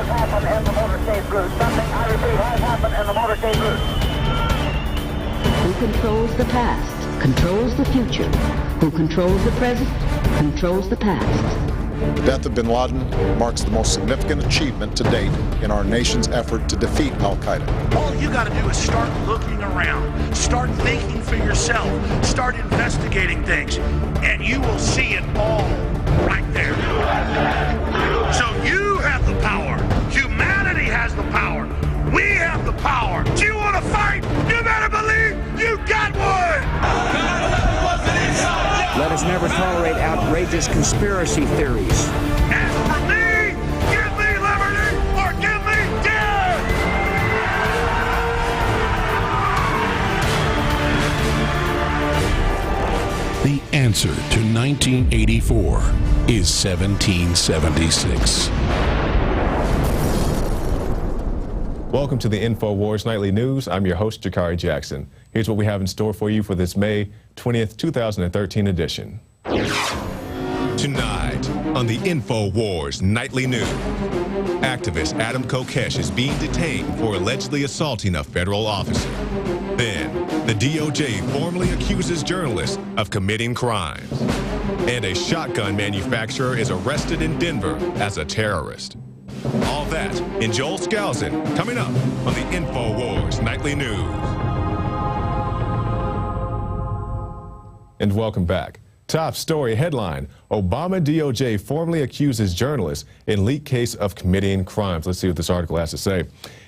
happened in the motorcade route. Something, I repeat, has happened in the motorcade route. Who controls the past, controls the future. Who controls the present, controls the past. The death of bin Laden marks the most significant achievement to date in our nation's effort to defeat al-Qaeda. All you got to do is start looking around, start thinking for yourself, start investigating things, and you will see it all right there. So you have the power. Humanity has the power. We have the power. Do you want to fight? You better believe you got one! Let us never tolerate outrageous conspiracy theories. As for me, give me liberty or give me death! The answer to 1984 is 1776. Welcome to the Infowars Nightly News. I'm your host, Jakari Jackson. Here's what we have in store for you for this May 20th, 2013 edition. Tonight on the Infowars Nightly News, activist Adam Kokesh is being detained for allegedly assaulting a federal officer. Then, the DOJ formally accuses journalists of committing crimes. And a shotgun manufacturer is arrested in Denver as a terrorist. All that in Joel Skousen coming up on the Infowars Nightly News. And welcome back. Top story headline: Obama DOJ formally accuses journalists in leak case of committing crimes. Let's see what this article has to say.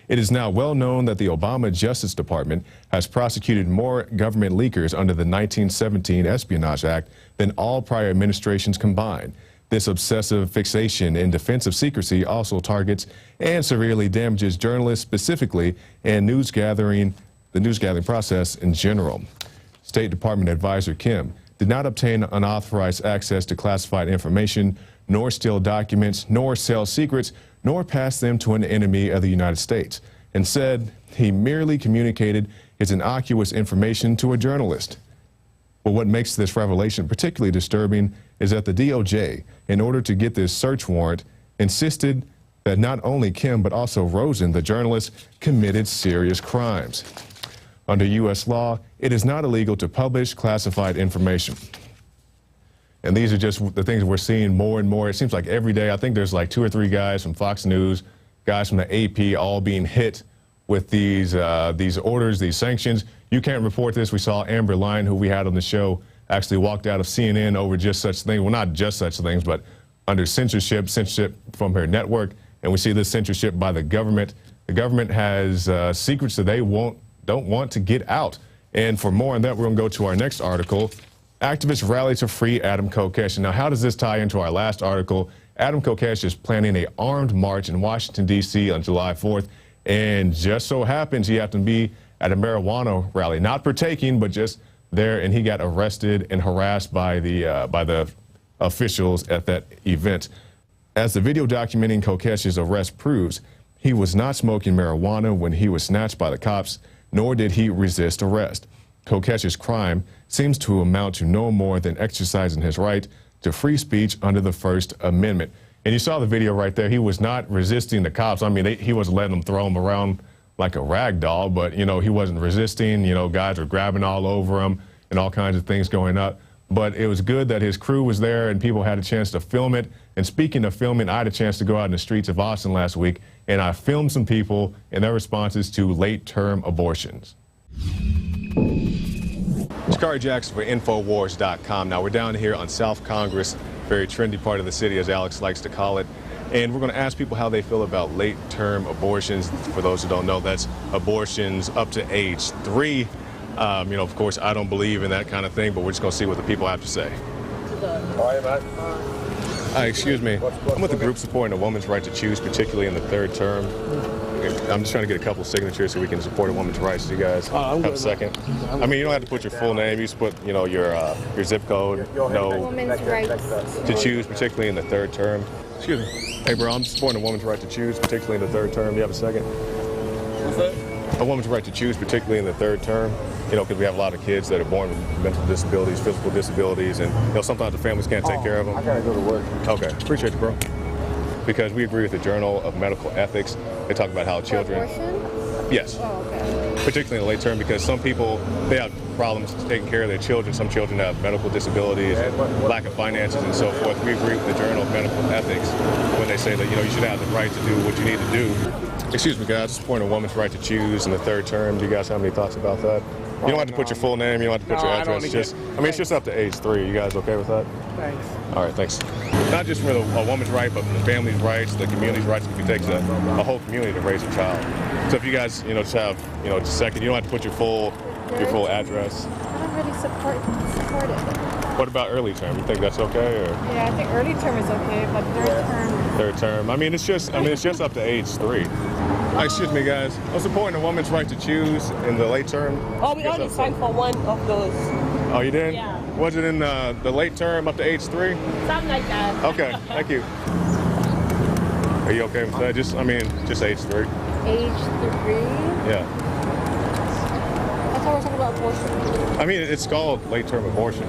It is now well known that the Obama Justice Department has prosecuted more government leakers under the 1917 Espionage Act than all prior administrations combined. This obsessive fixation in defense of secrecy also targets and severely damages journalists specifically and the news gathering process in general. State Department Advisor Kim did not obtain unauthorized access to classified information, nor steal documents, nor sell secrets, nor pass them to an enemy of the United States. Instead, he merely communicated his innocuous information to a journalist. But what makes this revelation particularly disturbing is that the DOJ, in order to get this search warrant, insisted that not only Kim but also Rosen, the journalist, committed serious crimes. Under U.S. law, it is not illegal to publish classified information. And these are just the things we're seeing more and more. It seems like every day, I think there's like 2 or 3 guys from Fox News, guys from the AP, all being hit with these orders, these sanctions. You can't report this. We saw Amber Lyon, who we had on the show, actually walked out of CNN over just such things. Well, not just such things, but under censorship from her network. And we see this censorship by the government. The government has secrets that they don't want to get out. And for more on that, we're going to go to our next article. Activists rally to free Adam Kokesh. Now, how does this tie into our last article? Adam Kokesh is planning an armed march in Washington, D.C. on July 4th. And just so happens he happened to be at a marijuana rally, not partaking, but just there. And he got arrested and harassed by the officials at that event. As the video documenting Kokesh's arrest proves, he was not smoking marijuana when he was snatched by the cops, nor did he resist arrest. Kokesh's crime seems to amount to no more than exercising his right to free speech under the First Amendment. And you saw the video right there. He was not resisting the cops. I mean, he wasn't letting them throw him around like a rag doll, but, you know, he wasn't resisting. You know, guys were grabbing all over him and all kinds of things going up. But it was good that his crew was there and people had a chance to film it. And speaking of filming, I had a chance to go out in the streets of Austin last week, and I filmed some people and their responses to late-term abortions. Jakari Jackson for Infowars.com. Now, we're down here on South Congress, very trendy part of the city, as Alex likes to call it. And we're going to ask people how they feel about late-term abortions. For those who don't know, that's abortions up to age 3. You know, of course, I don't believe in that kind of thing, but we're just going to see what the people have to say. Excuse me. I'm with the group supporting a woman's right to choose, particularly in the 3rd term. I'm just trying to get a couple signatures so we can support a woman's rights. Do you guys have a second? I mean, you don't have to put your full name. You just put, you know, your zip code. No. Women's rights To choose, particularly in the 3rd term. Excuse me. Hey, bro, I'm supporting a woman's right to choose, particularly in the 3rd term. Do you have a second? What's that? A woman's right to choose, particularly in the 3rd term. You know, because we have a lot of kids that are born with mental disabilities, physical disabilities, and, you know, sometimes the families can't take care of them. I gotta go to work. Okay. Appreciate you, bro. because we agree with the Journal of Medical Ethics. They talk about how children... Abortion? Yes. Oh, okay. Particularly in the late term, because some people, they have problems taking care of their children. Some children have medical disabilities, lack of finances, and so forth. We agree with the Journal of Medical Ethics when they say that, you know, you should have the right to do what you need to do. Excuse me, guys, supporting a woman's right to choose in the third term. Do you guys have any thoughts about that? You don't have to put your full name, you don't have to put your address. It's just up to age 3. You guys okay with that? Thanks. All right, thanks. Not just for a woman's right, but for the family's rights, the community's rights. It takes a whole community to raise a child. So if you guys, you know, just have, you know, just a second, you don't have to put your full address. I don't really support it. What about early term? You think that's okay, or? Yeah, I think early term is okay, but third term. Third term. I mean, it's just up to age 3. Excuse me, guys. I'm supporting a woman's right to choose in the late term. Oh, we already signed for one of those. Oh, you did? Yeah. Was it in the late term up to age 3? Something like that. Okay, thank you. Are you okay with that? Just age 3. Age 3? Yeah. I thought we were talking about abortion. I mean, it's called late term abortion.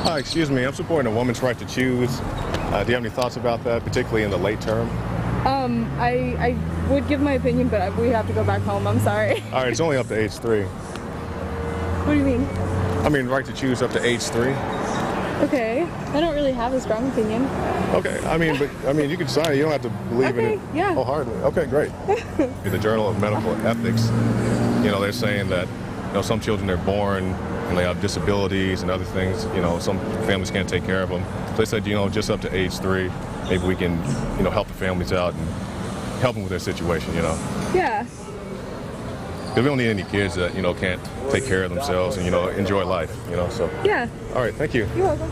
Hi, excuse me. I'm supporting a woman's right to choose. Do you have any thoughts about that, particularly in the late term? I would give my opinion, but we have to go back home. I'm sorry. All right, it's only up to age 3. What do you mean? I mean, right to choose up to age 3. Okay. I don't really have a strong opinion. Okay. I mean, you can decide. You don't have to believe in it wholeheartedly. Okay, great. In the Journal of Medical Ethics, you know, they're saying that, you know, some children are born and they have disabilities and other things. You know, some families can't take care of them. So they said, you know, just up to age 3, maybe we can, you know, help the families out and help them with their situation, you know. Yeah. Because we don't need any kids that, you know, can't take care of themselves and, you know, enjoy life, you know, so. Yeah. All right, thank you. You're welcome.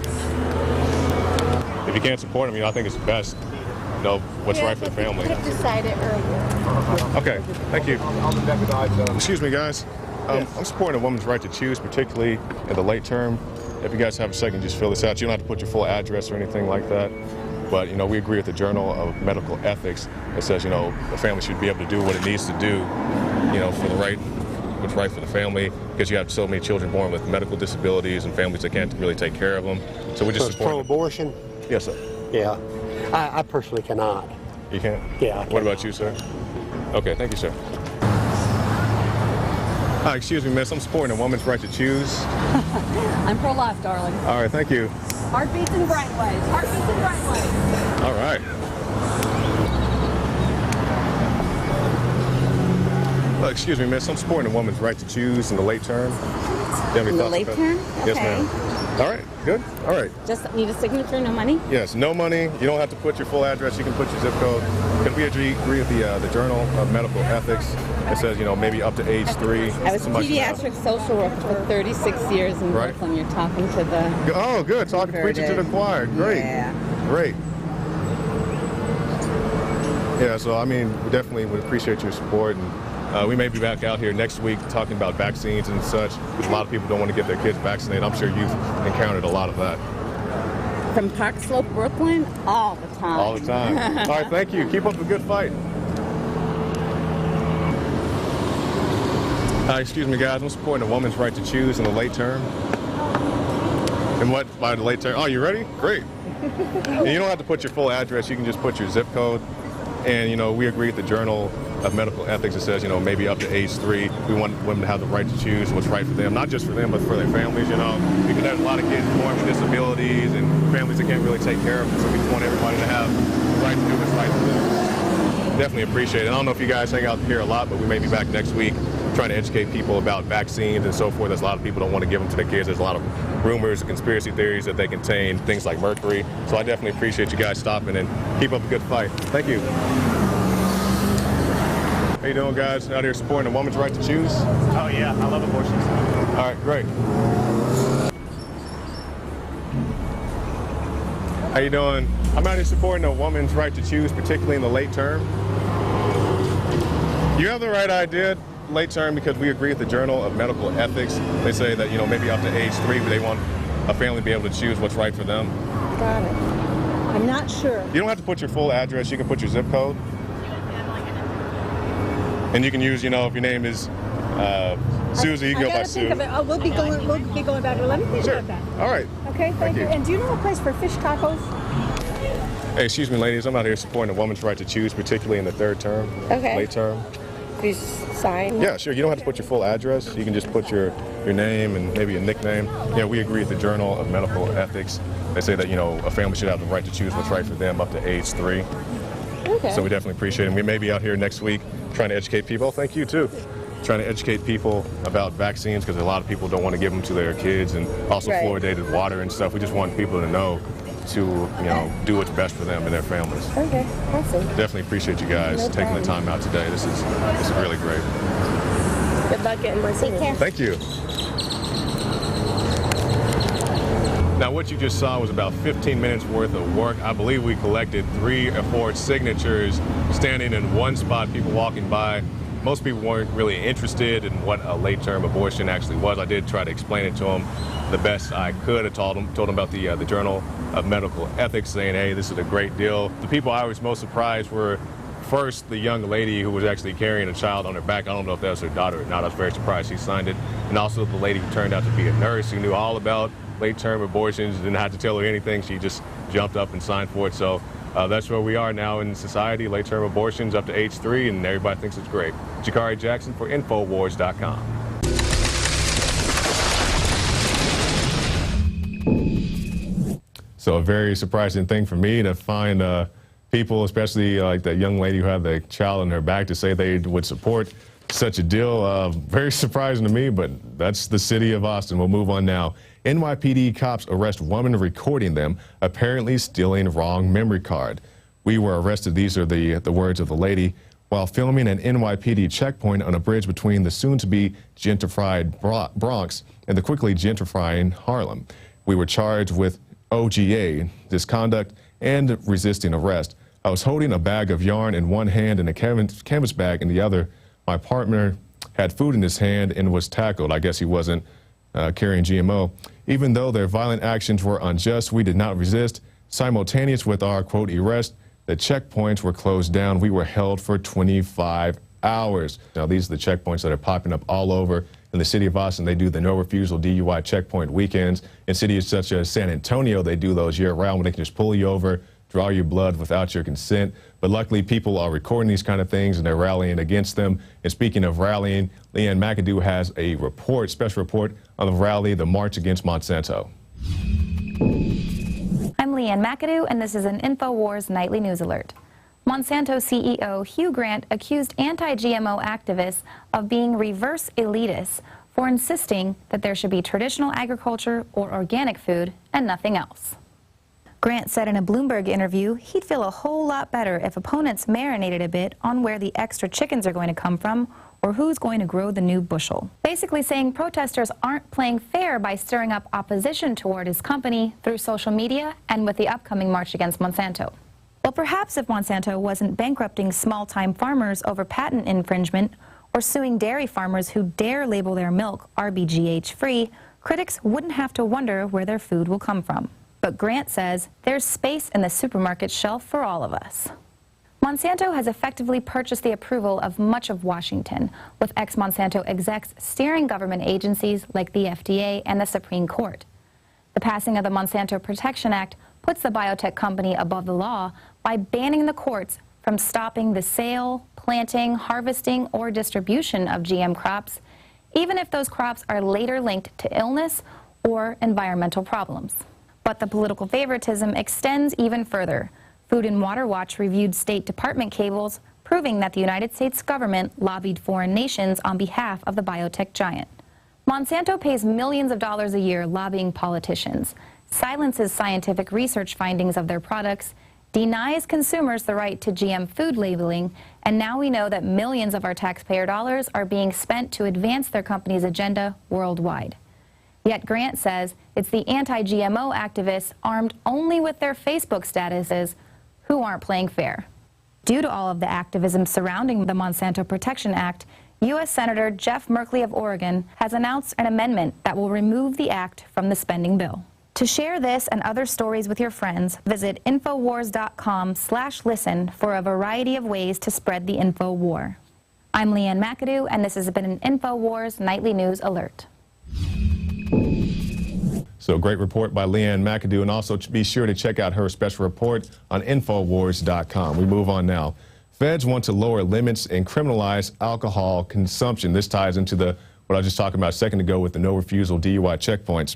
If you can't support them, you know, I think it's best, you know, what's right for the family. We could have decided earlier. Okay, thank you. Excuse me, guys. I'm supporting a woman's right to choose, particularly in the late term. If you guys have a second, just fill this out. You don't have to put your full address or anything like that. But, you know, we agree with the Journal of Medical Ethics. It says, you know, the family should be able to do what it needs to do, you know, for what's right for the family, because you have so many children born with medical disabilities and families that can't really take care of them. So we just support pro-abortion? Yes, sir. Yeah. I personally cannot. You can't? Yeah, I cannot. What about you, sir? Okay, thank you, sir. Hi, excuse me, miss. I'm supporting a woman's right to choose. I'm pro-life, darling. All right, thank you. Heartbeats and bright ways. Heartbeats and bright ways. All right. Well, excuse me, miss. I'm supporting a woman's right to choose in the late term. In the late term? Okay. Yes, ma'am. All right, good. All right. Just need a signature, no money? Yes, no money. You don't have to put your full address. You can put your zip code. Because we agree with the Journal of Medical Ethics. It says, you know, maybe up to age 3. I was a pediatric social worker for 36 years in Brooklyn. You're talking to the... Oh, good. Preaching to the choir. Great. Yeah. Great. Yeah, so, I mean, we definitely would appreciate your support. And we may be back out here next week talking about vaccines and such, because a lot of people don't want to get their kids vaccinated. I'm sure you've encountered a lot of that. From Park Slope, Brooklyn, all the time. All the time. All right, thank you. Keep up the good fight. Excuse me, guys. I'm supporting a woman's right to choose in the late term. And what by the late term? Oh, you ready? Great. And you don't have to put your full address. You can just put your zip code. And, you know, we agree with the Journal of Medical Ethics. It says, you know, maybe up to age 3, we want women to have the right to choose what's right for them. Not just for them, but for their families, you know. Because there's a lot of kids born with disabilities and families that can't really take care of them. So we just want everybody to have the right to do what's right for them. Definitely appreciate it. I don't know if you guys hang out here a lot, but we may be back next week trying to educate people about vaccines and so forth. There's a lot of people don't want to give them to their kids. There's a lot of rumors and conspiracy theories that they contain things like mercury. So I definitely appreciate you guys stopping and keep up a good fight. Thank you. How you doing, guys? Out here supporting a woman's right to choose? Oh yeah, I love abortions. All right, great. How you doing? I'm out here supporting a woman's right to choose, particularly in the late term. You have the right idea, late term, because we agree with the Journal of Medical Ethics. They say that, you know, maybe up to age 3, but they want a family to be able to choose what's right for them. Got it. I'm not sure. You don't have to put your full address. You can put your zip code. And you can use, you know, if your name is Susie, you can go by Sue. Oh, we'll be going back. Let me think about that. All right. Okay, thank you. And do you know a place for fish tacos? Hey, excuse me, ladies. I'm out here supporting a woman's right to choose, particularly in the third term, late term. Please sign. Yeah, sure. You don't have to put your full address. You can just put your name and maybe a nickname. Yeah, we agree with the Journal of Medical Ethics. They say that, you know, a family should have the right to choose what's right for them up to age 3. Okay. So we definitely appreciate it. We may be out here next week trying to educate people. Thank you, too. Trying to educate people about vaccines because a lot of people don't want to give them to their kids, and also fluoridated water and stuff. We just want people to know to, you know, do what's best for them and their families. Okay, awesome. Definitely appreciate you guys taking the time out today. This is really great. Good luck getting my signature. Thank you. Now, what you just saw was about 15 minutes worth of work. I believe we collected 3 or 4 signatures standing in one spot, people walking by. Most people weren't really interested in what a late-term abortion actually was. I did try to explain it to them the best I could. I told them about the Journal of Medical Ethics, saying, hey, this is a great deal. The people I was most surprised were, first, the young lady who was actually carrying a child on her back. I don't know if that was her daughter or not. I was very surprised she signed it. And also the lady who turned out to be a nurse who knew all about late-term abortions, didn't have to tell her anything. She just jumped up and signed for it. So that's where we are now in society, late-term abortions up to age 3, and everybody thinks it's great. Jakari Jackson for Infowars.com. So a very surprising thing for me to find people, especially like that young lady who had the child on her back, to say they would support such a deal. Very surprising to me, but that's the city of Austin. We'll move on now. NYPD cops arrest woman recording them, apparently stealing wrong memory card. We were arrested, these are the words of the lady, while filming an NYPD checkpoint on a bridge between the soon-to-be gentrified Bronx and the quickly gentrifying Harlem. We were charged with OGA, misconduct, and resisting arrest. I was holding a bag of yarn in one hand and a canvas bag in the other. My partner had food in his hand and was tackled. I guess he wasn't carrying GMO. Even though their violent actions were unjust, we did not resist. Simultaneous with our, quote, arrest, the checkpoints were closed down. We were held for 25 hours. Now, these are the checkpoints that are popping up all over in the city of Austin. They do the no refusal DUI checkpoint weekends. In cities such as San Antonio, they do those year round, where they can just pull you over, draw your blood without your consent. But luckily, people are recording these kind of things and they're rallying against them. And speaking of rallying, Leanne McAdoo has a report, special report on the rally, the March Against Monsanto. I'm Leanne McAdoo, and this is an Infowars Nightly News Alert. Monsanto CEO Hugh Grant accused anti-GMO activists of being reverse elitists for insisting that there should be traditional agriculture or organic food and nothing else. Grant said in a Bloomberg interview he'd feel a whole lot better if opponents marinated a bit on where the extra chickens are going to come from or who's going to grow the new bushel. Basically saying protesters aren't playing fair by stirring up opposition toward his company through social media and with the upcoming March Against Monsanto. Well, perhaps if Monsanto wasn't bankrupting small-time farmers over patent infringement or suing dairy farmers who dare label their milk RBGH-free, critics wouldn't have to wonder where their food will come from. But Grant says there's space in the supermarket shelf for all of us. Monsanto has effectively purchased the approval of much of Washington, with ex-Monsanto execs steering government agencies like the FDA and the Supreme Court. The passing of the Monsanto Protection Act puts the biotech company above the law by banning the courts from stopping the sale, planting, harvesting, or distribution of GM crops, even if those crops are later linked to illness or environmental problems. But the political favoritism extends even further. Food and Water Watch reviewed State Department cables, proving that the United States government lobbied foreign nations on behalf of the biotech giant. Monsanto pays millions of dollars a year lobbying politicians, silences scientific research findings of their products, denies consumers the right to GM food labeling, and now we know that millions of our taxpayer dollars are being spent to advance their company's agenda worldwide. Yet Grant says it's the anti-GMO activists armed only with their Facebook statuses who aren't playing fair. Due to all of the activism surrounding the Monsanto Protection Act, U.S. Senator Jeff Merkley of Oregon has announced an amendment that will remove the act from the spending bill. To share this and other stories with your friends, visit Infowars.com/listen for a variety of ways to spread the info war. I'm Leanne McAdoo, and this has been an Infowars Nightly News Alert. So great report by Leanne McAdoo, and also be sure to check out her special report on Infowars.com. We move on now. Feds want to lower limits and criminalize alcohol consumption. This ties into what I was just talking about a second ago with the no refusal DUI checkpoints.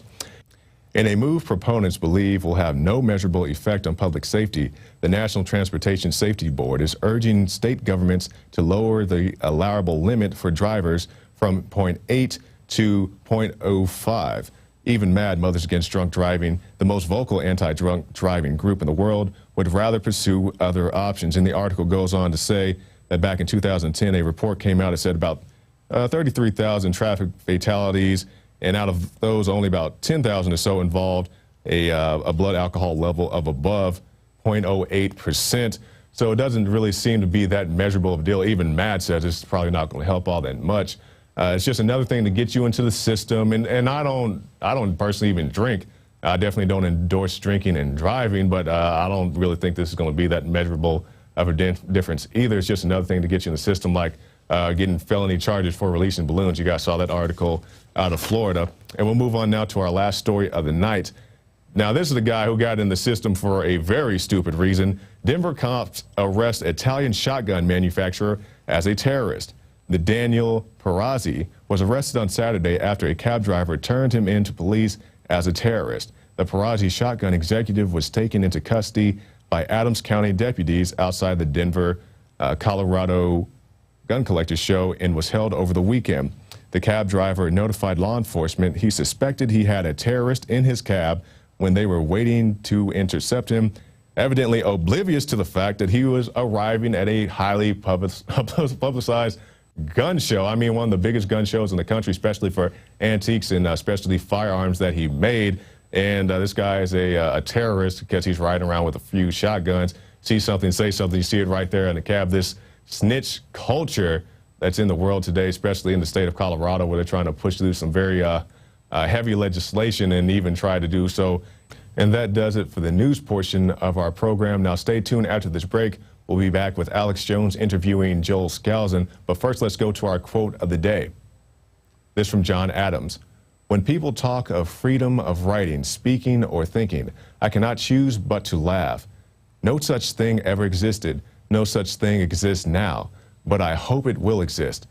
In a move proponents believe will have no measurable effect on public safety, the National Transportation Safety Board is urging state governments to lower the allowable limit for drivers from 0.8 to 0.05. Even Mad Mothers Against Drunk Driving, the most vocal anti-drunk driving group in the world, would rather pursue other options. And the article goes on to say that back in 2010, a report came out that said about 33,000 traffic fatalities, and out of those, only about 10,000 or so involved a blood alcohol level of above 0.08%. So it doesn't really seem to be that measurable of a deal. Even Matt says it's probably not going to help all that much. It's just another thing to get you into the system. And I don't personally even drink. I definitely don't endorse drinking and driving, but I don't really think this is going to be that measurable of a difference either. It's just another thing to get you in the system, like getting felony charges for releasing balloons. You guys saw that article out of Florida. And we'll move on now to our last story of the night. Now, this is the guy who got in the system for a very stupid reason. Denver cops arrest Italian shotgun manufacturer as a terrorist. The Daniel Perazzi was arrested on Saturday after a cab driver turned him in to police as a terrorist. The Perazzi shotgun executive was taken into custody by Adams County deputies outside the Denver, Colorado gun collectors show and was held over the weekend. The cab driver notified law enforcement he suspected he had a terrorist in his cab when they were waiting to intercept him, evidently oblivious to the fact that he was arriving at a highly publicized gun show. I mean, one of the biggest gun shows in the country, especially for antiques and especially firearms that he made. And this guy is a terrorist because he's riding around with a few shotguns. See something, say something, you see it right there in the cab. This snitch culture that's in the world today, especially in the state of Colorado, where they're trying to push through some very heavy legislation and even try to do so. And that does it for the news portion of our program. Now stay tuned after this break. We'll be back with Alex Jones interviewing Joel Skousen. But first, let's go to our quote of the day. This from John Adams. When people talk of freedom of writing, speaking, or thinking, I cannot choose but to laugh. No such thing ever existed. No such thing exists now. But I hope it will exist.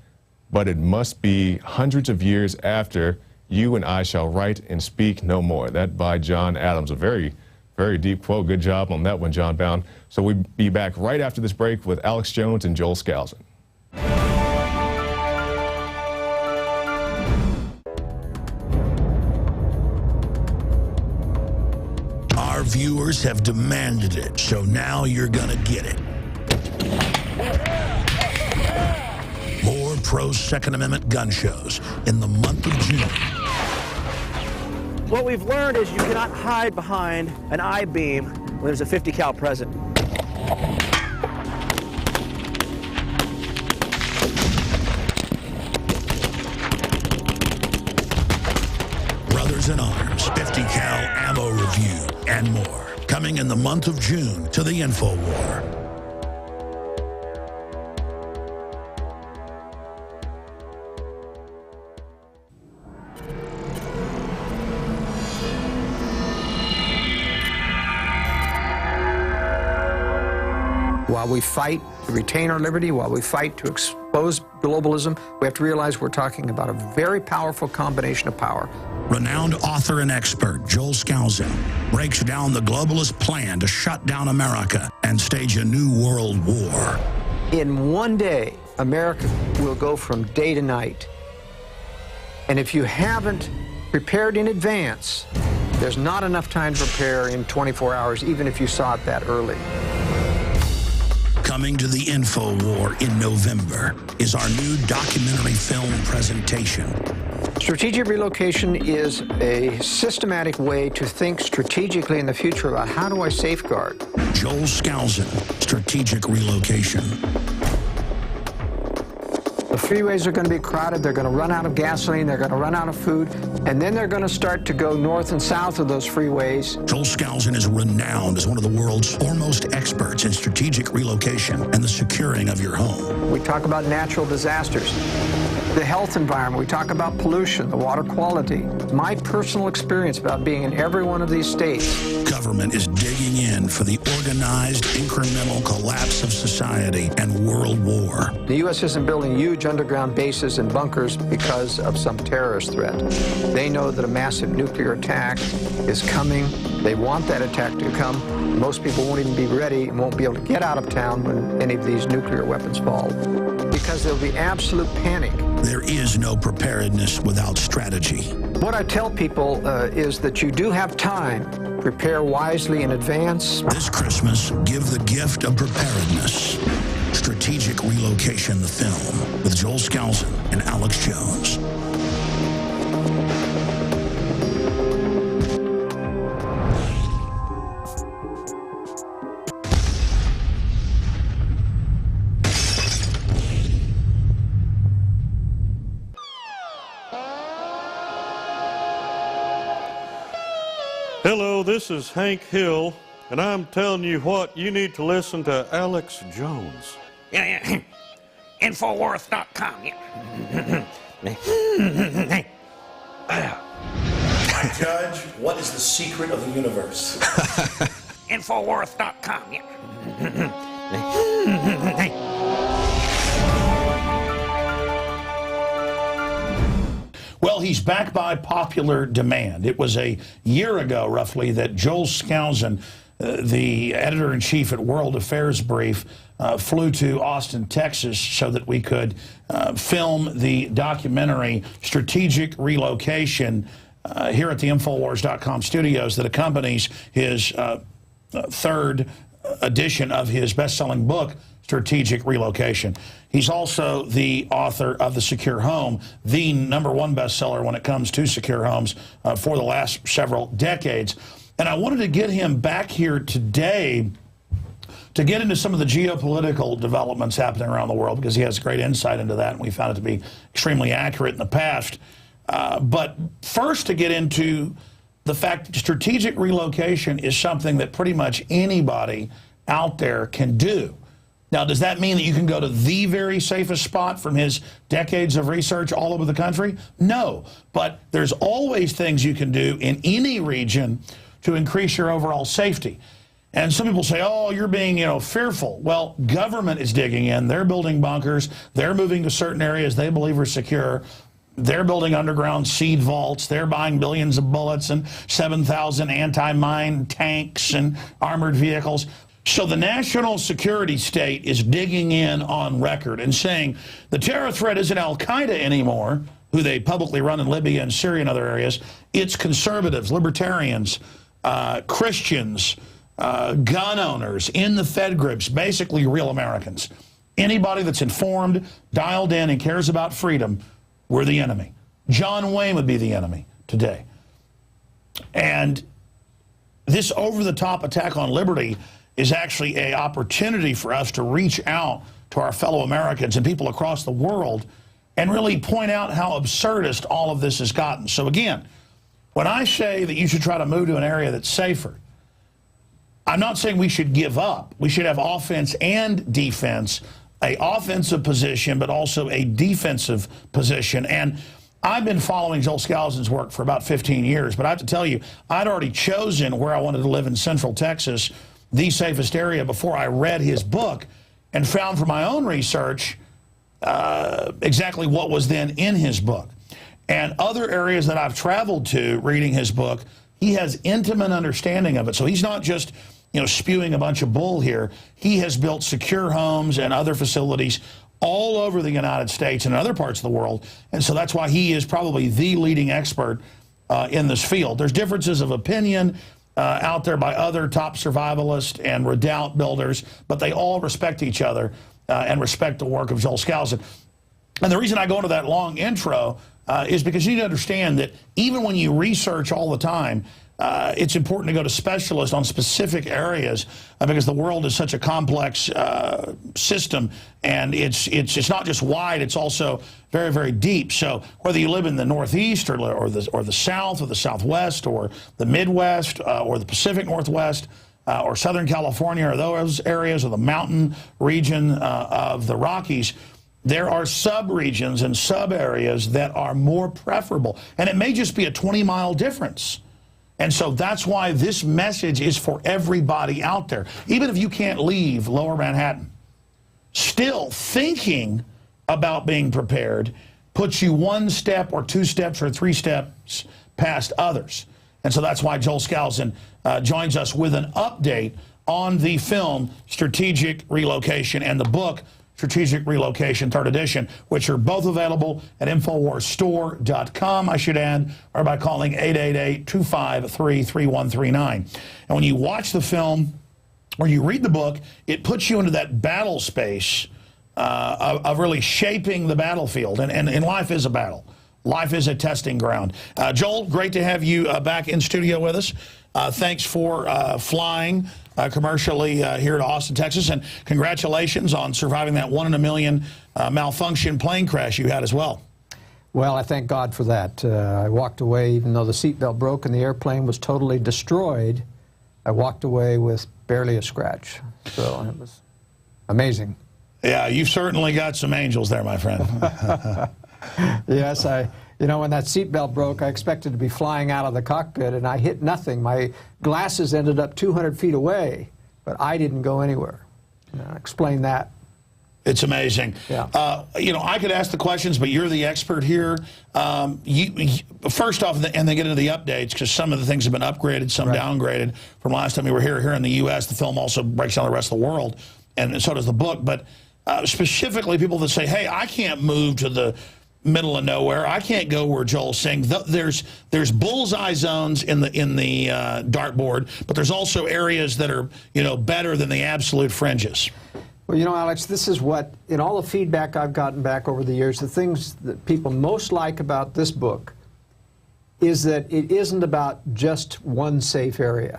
But it must be hundreds of years after you and I shall write and speak no more. That by John Adams. A very, very deep quote. Good job on that one, John Bound. So we'll be back right after this break with Alex Jones and Joel Skousen. Our viewers have demanded it, so now you're gonna get it. More pro-Second Amendment gun shows in the month of June. What we've learned is you cannot hide behind an I-beam when there's a 50 cal present. Brothers in Arms, 50 cal ammo review, and more. Coming in the month of June to the Infowar. While we fight to retain our liberty, while we fight to expose globalism, we have to realize we're talking about a very powerful combination of power. Renowned author and expert Joel Skousen breaks down the globalist plan to shut down America and stage a new world war. In one day, America will go from day to night. And if you haven't prepared in advance, there's not enough time to prepare in 24 hours, even if you saw it that early. Coming to the Infowar in November is our new documentary film presentation. Strategic relocation is a systematic way to think strategically in the future about how do I safeguard. Joel Skousen, Strategic Relocation. The freeways are going to be crowded, they're going to run out of gasoline, they're going to run out of food, and then they're going to start to go north and south of those freeways. Joel Skousen is renowned as one of the world's foremost experts in strategic relocation and the securing of your home. We talk about natural disasters. The health environment, we talk about pollution, the water quality. My personal experience about being in every one of these states. Government is digging in for the organized, incremental collapse of society and world war. The U.S. isn't building huge underground bases and bunkers because of some terrorist threat. They know that a massive nuclear attack is coming. They want that attack to come. Most people won't even be ready and won't be able to get out of town when any of these nuclear weapons fall, because there'll be absolute panic. There is no preparedness without strategy. What I tell people is that you do have time. Prepare wisely in advance. This Christmas, give the gift of preparedness. Strategic Relocation, the film, with Joel Skousen and Alex Jones. Hello, this is Hank Hill, and I'm telling you what, you need to listen to Alex Jones. Yeah. Infowars.com. Judge, what is the secret of the universe? Infowars.com. Well, he's back by popular demand. It was a year ago, roughly, that Joel Skousen, the editor-in-chief at World Affairs Brief, flew to Austin, Texas, so that we could film the documentary Strategic Relocation here at the Infowars.com studios that accompanies his third edition of his best-selling book, Strategic Relocation. He's also the author of The Secure Home, the #1 bestseller when it comes to secure homes for the last several decades. And I wanted to get him back here today to get into some of the geopolitical developments happening around the world, because he has great insight into that, and we found it to be extremely accurate in the past. But first, to get into the fact that strategic relocation is something that pretty much anybody out there can do. Now, does that mean that you can go to the very safest spot from his decades of research all over the country? No, but there's always things you can do in any region to increase your overall safety. And some people say, oh, you're being, fearful. Well, government is digging in. They're building bunkers. They're moving to certain areas they believe are secure. They're building underground seed vaults. They're buying billions of bullets and 7,000 anti-mine tanks and armored vehicles. So the national security state is digging in on record and saying the terror threat isn't al-Qaeda anymore, who they publicly run in Libya and Syria and other areas. It's conservatives, libertarians, Christians, gun owners in the Fed groups, basically real Americans. Anybody that's informed, dialed in, and cares about freedom, we're the enemy. John Wayne would be the enemy today. And this over-the-top attack on liberty is actually an opportunity for us to reach out to our fellow Americans and people across the world and really point out how absurdist all of this has gotten. So again, when I say that you should try to move to an area that's safer, I'm not saying we should give up. We should have offense and defense, an offensive position, but also a defensive position. And I've been following Joel Skousen's work for about 15 years, but I have to tell you, I'd already chosen where I wanted to live in Central Texas, the safest area, before I read his book and found from my own research exactly what was then in his book. And other areas that I've traveled to reading his book, he has intimate understanding of it. So he's not just spewing a bunch of bull here. He has built secure homes and other facilities all over the United States and other parts of the world. And so that's why he is probably the leading expert in this field. There's differences of opinion out there by other top survivalists and redoubt builders, but they all respect each other and respect the work of Joel Skousen. And the reason I go into that long intro is because you need to understand that even when you research all the time, it's important to go to specialists on specific areas because the world is such a complex system, and it's not just wide, it's also very, very deep. So whether you live in the Northeast or the South or the Southwest or the Midwest or the Pacific Northwest or Southern California or those areas or the mountain region of the Rockies, There are sub-regions and sub-areas that are more preferable. And it may just be a 20-mile difference. And so that's why this message is for everybody out there. Even if you can't leave Lower Manhattan, still thinking about being prepared puts you 1 step or 2 steps or 3 steps past others. And so that's why Joel Skousen joins us with an update on the film Strategic Relocation and the book Strategic Relocation 3rd edition, which are both available at InfoWarsStore.com, I should add, or by calling 888-253-3139. And when you watch the film or you read the book, it puts you into that battle space of really shaping the battlefield. And life is a battle. Life is a testing ground. Joel, great to have you back in studio with us. Thanks for flying commercially here to Austin, Texas, and congratulations on surviving that 1 in a million malfunction plane crash you had as well. Well, I thank God for that. I walked away, even though the seatbelt broke and the airplane was totally destroyed, I walked away with barely a scratch. So it was amazing. Yeah, you've certainly got some angels there, my friend. Yes, you know, when that seatbelt broke, I expected to be flying out of the cockpit, and I hit nothing. My glasses ended up 200 feet away, but I didn't go anywhere. Explain that. It's amazing. Yeah. You know, I could ask the questions, but you're the expert here. First off, and then get into the updates, because some of the things have been upgraded, some downgraded from last time we were here. Here in the U.S., the film also breaks down the rest of the world, and so does the book. But specifically, people that say, hey, I can't move to the middle of nowhere. I can't go where Joel's saying. There's bullseye zones in the dartboard, but there's also areas that are, you know, better than the absolute fringes. Well, you know, Alex, this is what, in all the feedback I've gotten back over the years, the things that people most like about this book is that it isn't about just one safe area.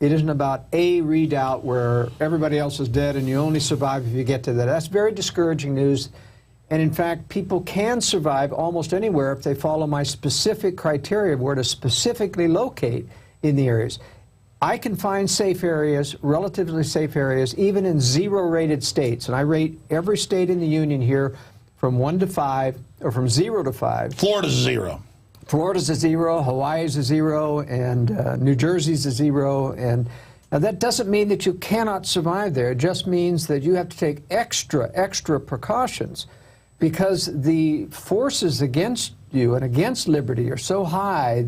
It isn't about a redoubt where everybody else is dead and you only survive if you get to that. That's very discouraging news. And in fact, people can survive almost anywhere if they follow my specific criteria of where to specifically locate in the areas. I can find safe areas, relatively safe areas, even in 0-rated states. And I rate every state in the union here from 1 to 5, or from 0 to 5. Florida's a 0. Florida's a 0, Hawaii's a 0, and New Jersey's a 0. And now that doesn't mean that you cannot survive there. It just means that you have to take extra precautions, because the forces against you and against liberty are so high.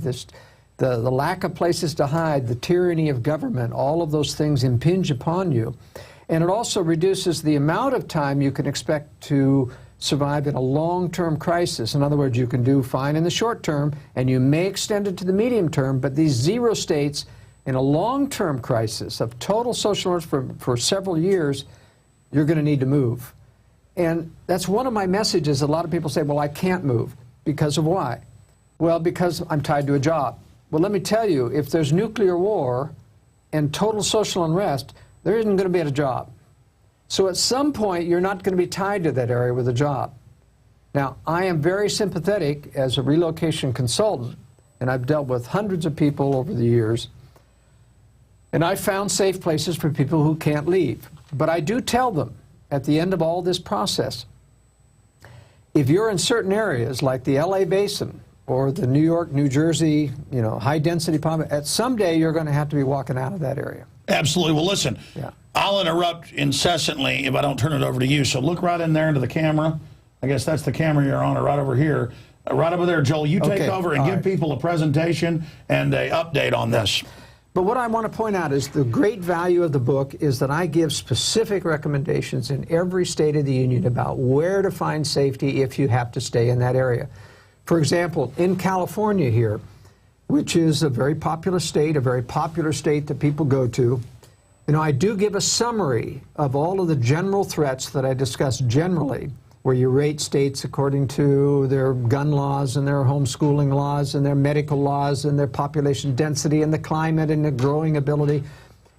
The lack of places to hide, the tyranny of government, all of those things impinge upon you. And it also reduces the amount of time you can expect to survive in a long-term crisis. In other words, you can do fine in the short term, and you may extend it to the medium term, but these 0 states in a long-term crisis of total social unrest for several years, you're going to need to move. And that's one of my messages. A lot of people say, well, I can't move. Because of why? Well, because I'm tied to a job. Well, let me tell you, if there's nuclear war and total social unrest, there isn't going to be a job. So at some point, you're not going to be tied to that area with a job. Now, I am very sympathetic as a relocation consultant, and I've dealt with hundreds of people over the years, and I found safe places for people who can't leave. But I do tell them, at the end of all this process, if you're in certain areas like the LA Basin or the New York, New Jersey, you know, high-density population, someday you're going to have to be walking out of that area. Absolutely. Well, listen, I'll interrupt incessantly if I don't turn it over to you. So look right in there into the camera. I guess that's the camera you're on, or right over here. Right over there, Joel, you take over and give people a presentation and an update on this. But what I want to point out is the great value of the book is that I give specific recommendations in every state of the union about where to find safety if you have to stay in that area. For example, in California here, which is a very populous state, that people go to, you know, I do give a summary of all of the general threats that I discuss generally, where you rate states according to their gun laws and their homeschooling laws and their medical laws and their population density and the climate and the growing ability.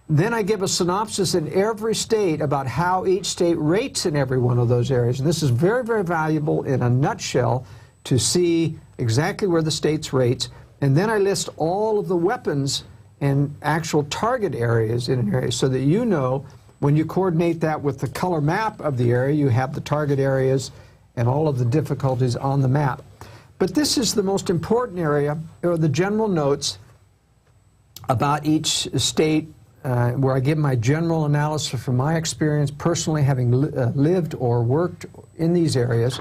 Then I give a synopsis in every state about how each state rates in every one of those areas. And this is very, very valuable in a nutshell to see exactly where the states rates. And then I list all of the weapons and actual target areas in an area so that you know When you coordinate that with the color map of the area, you have the target areas and all of the difficulties on the map. But this is the most important area, or the general notes about each state, where I give my general analysis from my experience personally having lived or worked in these areas.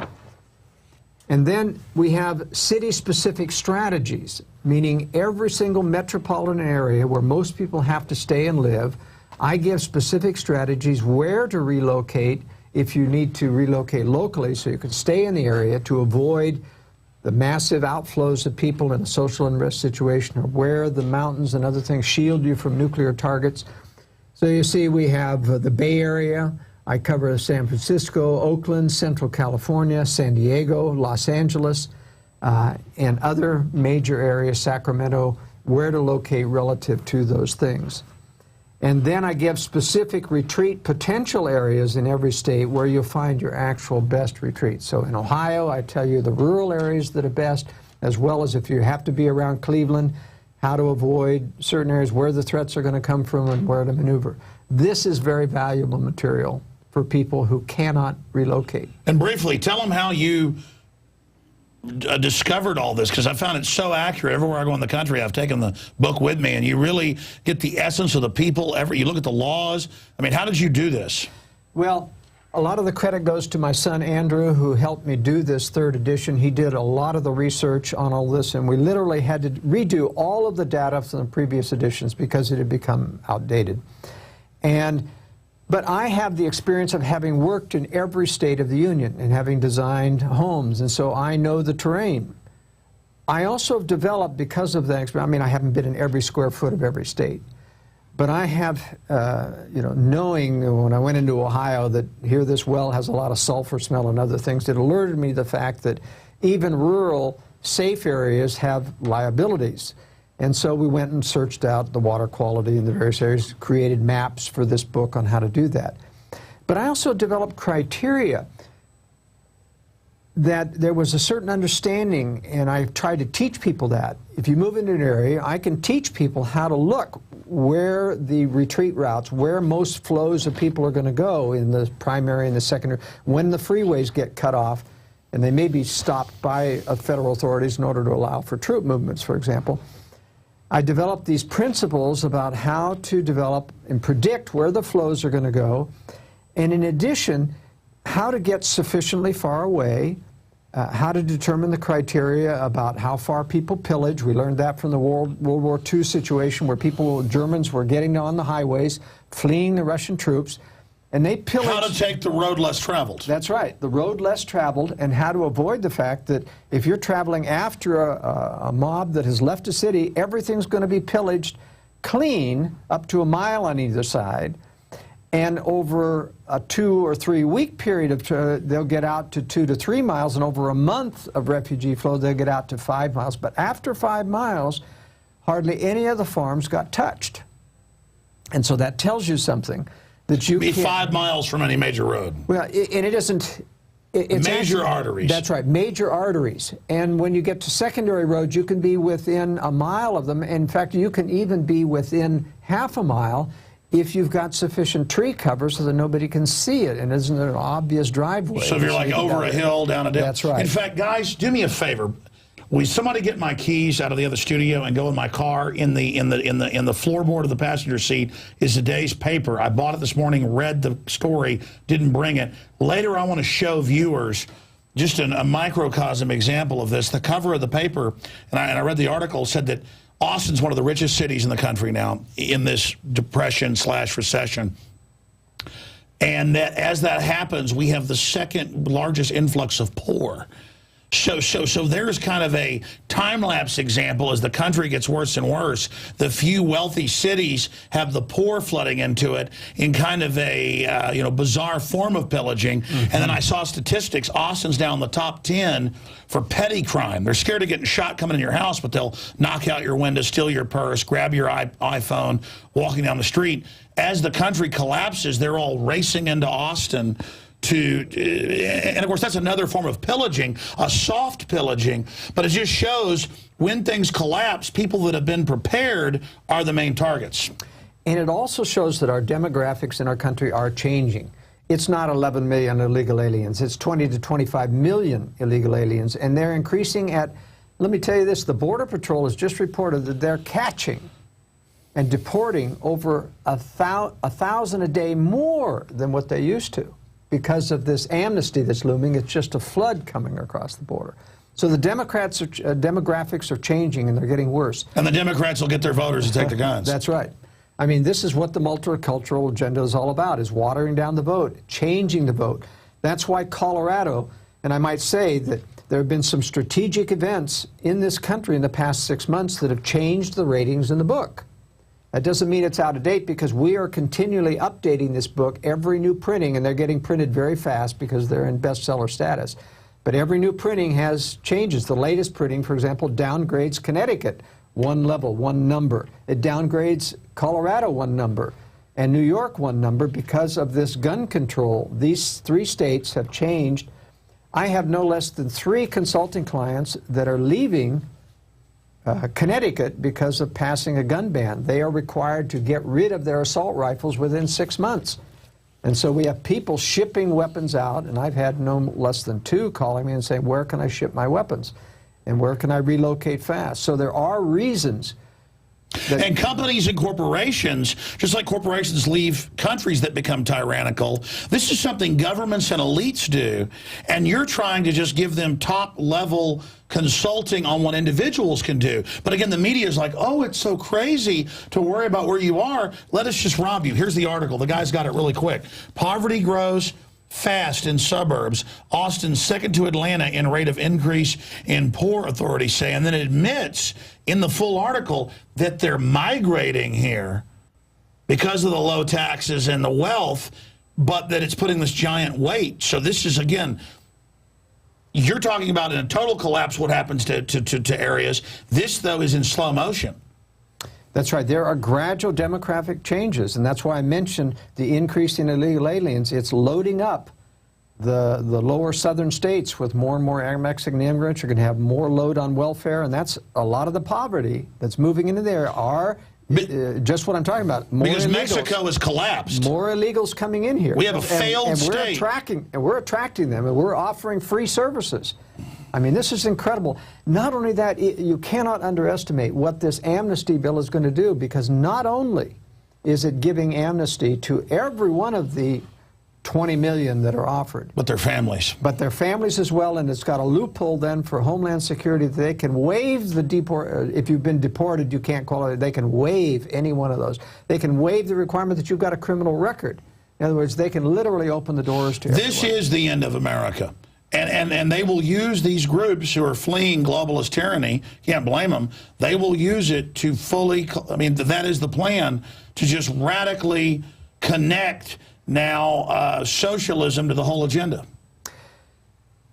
And then we have city-specific strategies, meaning every single metropolitan area where most people have to stay and live, I give specific strategies where to relocate if you need to relocate locally so you can stay in the area to avoid the massive outflows of people in a social unrest situation, or where the mountains and other things shield you from nuclear targets. So you see we have the Bay Area. I cover San Francisco, Oakland, Central California, San Diego, Los Angeles, and other major areas, Sacramento, where to locate relative to those things. And then I give specific retreat potential areas in every state where you'll find your actual best retreats. So in Ohio, I tell you the rural areas that are best, as well as if you have to be around Cleveland, how to avoid certain areas where the threats are going to come from and where to maneuver. This is very valuable material for people who cannot relocate. And briefly, tell them how you discovered all this, because I found it so accurate. Everywhere I go in the country, I've taken the book with me, and you really get the essence of the people. You look at the laws. I mean, how did you do this? Well, a lot of the credit goes to my son, Andrew, who helped me do this third edition. He did a lot of the research on all this, and we literally had to redo all of the data from the previous editions because it had become outdated. But I have the experience of having worked in every state of the Union and having designed homes, and so I know the terrain. I also have developed, because of that experience, I mean, I haven't been in every square foot of every state, but I have, knowing when I went into Ohio that here this well has a lot of sulfur smell and other things, it alerted me to the fact that even rural, safe areas have liabilities. And so we went and searched out the water quality in the various areas, created maps for this book on how to do that. But I also developed criteria that there was a certain understanding, and I tried to teach people that. If you move into an area, I can teach people how to look where the retreat routes, where most flows of people are going to go in the primary and the secondary, when the freeways get cut off, and they may be stopped by federal authorities in order to allow for troop movements, for example. I developed these principles about how to develop and predict where the flows are going to go, and in addition, how to get sufficiently far away, how to determine the criteria about how far people pillage. We learned that from the World War II situation where Germans were getting on the highways, fleeing the Russian troops, and they pillaged. How to take the road less traveled. That's right, the road less traveled, and how to avoid the fact that if you're traveling after a mob that has left a city, everything's going to be pillaged clean up to a mile on either side. And over a 2 or 3 week period, they'll get out to 2 to 3 miles, and over a month of refugee flow, they'll get out to 5 miles. But after 5 miles, hardly any of the farms got touched. And so that tells you something. That you be 5 miles from any major road. Well, and it isn't. It's major arteries. That's right, major arteries. And when you get to secondary roads, you can be within a mile of them. In fact, you can even be within half a mile if you've got sufficient tree cover so that nobody can see it and isn't an obvious driveway. So if you're like over a hill, down a dip. That's right. In fact, guys, do me a favor. Will somebody get my keys out of the other studio and go in my car? In the floorboard of the passenger seat is today's paper. I bought it this morning, read the story, didn't bring it. Later, I want to show viewers just a microcosm example of this. The cover of the paper, and I read the article, said that Austin's one of the richest cities in the country now in this depression/recession. And that as that happens, we have the second largest influx of poor. So there's kind of a time-lapse example as the country gets worse and worse. The few wealthy cities have the poor flooding into it in kind of a bizarre form of pillaging. Mm-hmm. And then I saw statistics. Austin's now in the top 10 for petty crime. They're scared of getting shot coming in your house, but they'll knock out your window, steal your purse, grab your iPhone, walking down the street. As the country collapses, they're all racing into Austin and of course that's another form of pillaging, a soft pillaging, but it just shows when things collapse, people that have been prepared are the main targets. And it also shows that our demographics in our country are changing. It's not 11 million illegal aliens. It's 20 to 25 million illegal aliens. And they're increasing at, let me tell you this, the Border Patrol has just reported that they're catching and deporting over 1,000 a day more than what they used to because of this amnesty that's looming. It's just a flood coming across the border. So the demographics are changing, and they're getting worse. And the Democrats will get their voters to take the guns. That's right. I mean, this is what the multicultural agenda is all about, is watering down the vote, changing the vote. That's why Colorado, and I might say that there have been some strategic events in this country in the past 6 months that have changed the ratings in the book. That doesn't mean it's out of date, because we are continually updating this book, every new printing, and they're getting printed very fast because they're in bestseller status. But every new printing has changes. The latest printing, for example, downgrades Connecticut 1 level, 1 number. It downgrades Colorado 1 number and New York 1 number because of this gun control. These 3 states have changed. I have no less than 3 consulting clients that are leaving Connecticut because of passing a gun ban. They are required to get rid of their assault rifles within 6 months. And so we have people shipping weapons out, and I've had no less than 2 calling me and saying, where can I ship my weapons? And where can I relocate fast? So there are reasons. And companies and corporations, just like corporations leave countries that become tyrannical, this is something governments and elites do, and you're trying to just give them top-level consulting on what individuals can do. But again, the media is like, oh, it's so crazy to worry about where you are. Let us just rob you. Here's the article. The guy's got it really quick. Poverty grows fast in suburbs. Austin's second to Atlanta in rate of increase in poor, authorities say, and then admits in the full article that they're migrating here because of the low taxes and the wealth, but that it's putting this giant weight. So this is, again, you're talking about in a total collapse what happens to areas. This, though, is in slow motion. That's right. There are gradual demographic changes, and that's why I mentioned the increase in illegal aliens. It's loading up the lower southern states with more and more Mexican immigrants. You're going to have more load on welfare, and that's a lot of the poverty that's moving into there are just what I'm talking about. More because illegals. Mexico has collapsed. More illegals coming in here. We have a failed state. We're attracting them, and we're offering free services. I mean, this is incredible. Not only that, you cannot underestimate what this amnesty bill is going to do, because not only is it giving amnesty to every one of the 20 million that are offered. But their families. But their families as well, and it's got a loophole then for Homeland Security that they can waive the if you've been deported, you can't qualify. They can waive any one of those. They can waive the requirement that you've got a criminal record. In other words, they can literally open the doors to everyone. This is the end of America. And they will use these groups who are fleeing globalist tyranny, can't blame them, they will use it to fully, I mean, that is the plan, to just radically connect now socialism to the whole agenda.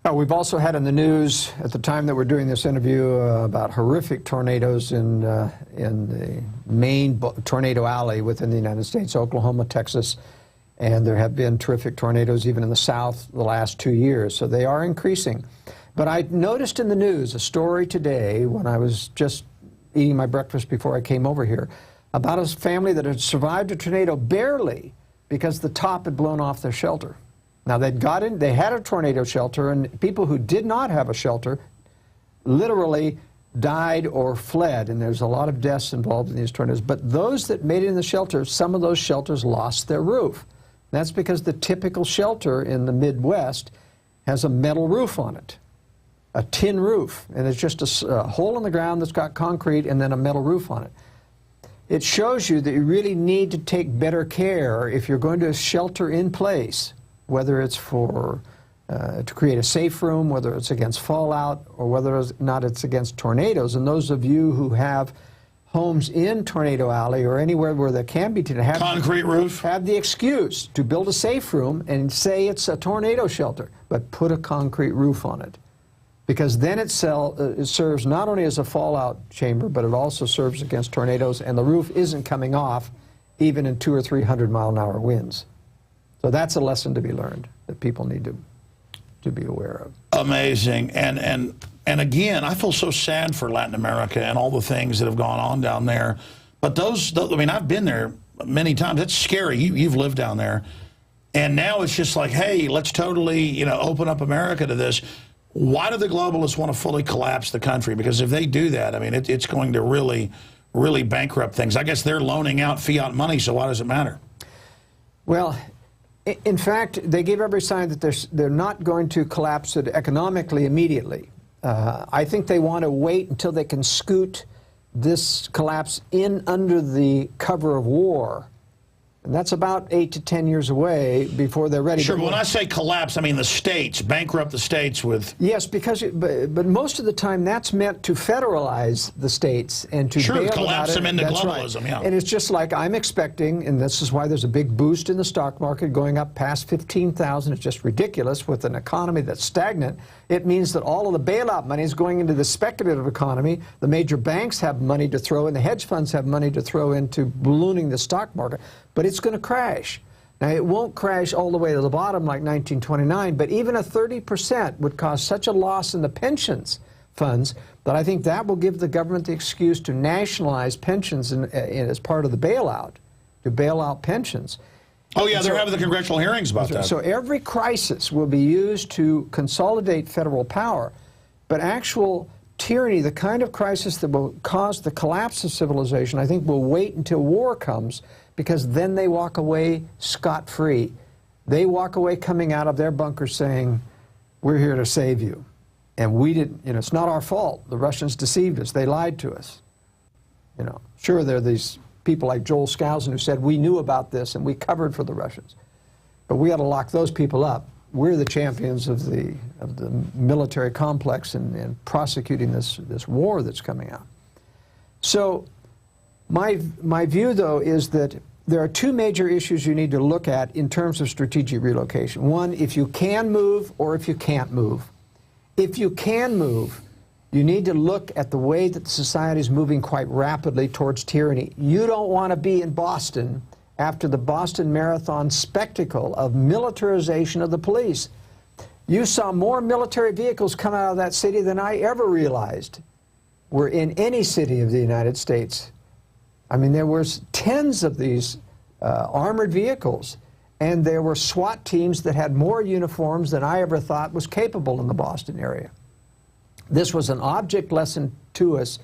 We've also had in the news at the time that we're doing this interview about horrific tornadoes in the main tornado alley within the United States, Oklahoma, Texas. And there have been terrific tornadoes even in the South the last 2 years. So they are increasing. But I noticed in the news a story today when I was just eating my breakfast before I came over here about a family that had survived a tornado barely because the top had blown off their shelter. Now they had a tornado shelter, and people who did not have a shelter literally died or fled, and there's a lot of deaths involved in these tornadoes. But those that made it in the shelter, some of those shelters lost their roof. That's because the typical shelter in the Midwest has a metal roof on it, a tin roof, and it's just a hole in the ground that's got concrete and then a metal roof on it. It shows you that you really need to take better care if you're going to shelter in place, whether it's for to create a safe room, whether it's against fallout, or whether or not it's against tornadoes. And those of you who have homes in Tornado Alley or anywhere where there can be concrete roof, have the excuse to build a safe room and say it's a tornado shelter, but put a concrete roof on it, because then it serves not only as a fallout chamber, but it also serves against tornadoes, and the roof isn't coming off even in 200 or 300 mile-an-hour winds. So that's a lesson to be learned that people need to be aware of. Amazing. And again, I feel so sad for Latin America and all the things that have gone on down there. But I mean, I've been there many times. It's scary. You've lived down there. And now it's just like, hey, let's totally, you know, open up America to this. Why do the globalists want to fully collapse the country? Because if they do that, I mean, it's going to really, really bankrupt things. I guess they're loaning out fiat money, so why does it matter? Well, in fact, they give every sign that they're not going to collapse it economically immediately. I think they want to wait until they can scoot this collapse in under the cover of war. And that's about 8 to 10 years away before they're ready. Sure, but when I say collapse, I mean the states, bankrupt the states with... Yes, because, but most of the time that's meant to federalize the states and to bail collapse them into that's globalism, right. yeah. And it's just like I'm expecting, and this is why there's a big boost in the stock market going up past 15,000. It's just ridiculous with an economy that's stagnant. It means that all of the bailout money is going into the speculative economy. The major banks have money to throw in, the hedge funds have money to throw into ballooning the stock market. But it's going to crash. Now, it won't crash all the way to the bottom like 1929, but even a 30% would cause such a loss in the pensions funds that I think that will give the government the excuse to nationalize pensions as part of the bailout, to bail out pensions. Oh, yeah, they're having the congressional hearings about that. So every crisis will be used to consolidate federal power, but actual tyranny, the kind of crisis that will cause the collapse of civilization, I think will wait until war comes, because then they walk away scot-free. They walk away coming out of their bunkers saying, we're here to save you. And we didn't, you know, it's not our fault. The Russians deceived us. They lied to us. You know, sure, there are these people like Joel Skousen who said, we knew about this and we covered for the Russians. But we ought to lock those people up. We're the champions of the military complex and prosecuting this war that's coming out. So my view, though, is that there are two major issues you need to look at in terms of strategic relocation. One, if you can move or if you can't move. If you can move, you need to look at the way that the society is moving quite rapidly towards tyranny. You don't want to be in Boston after the Boston Marathon spectacle of militarization of the police. You saw more military vehicles come out of that city than I ever realized were in any city of the United States. I mean, there were tens of these armored vehicles, and there were SWAT teams that had more uniforms than I ever thought was capable in the Boston area. This was an object lesson to us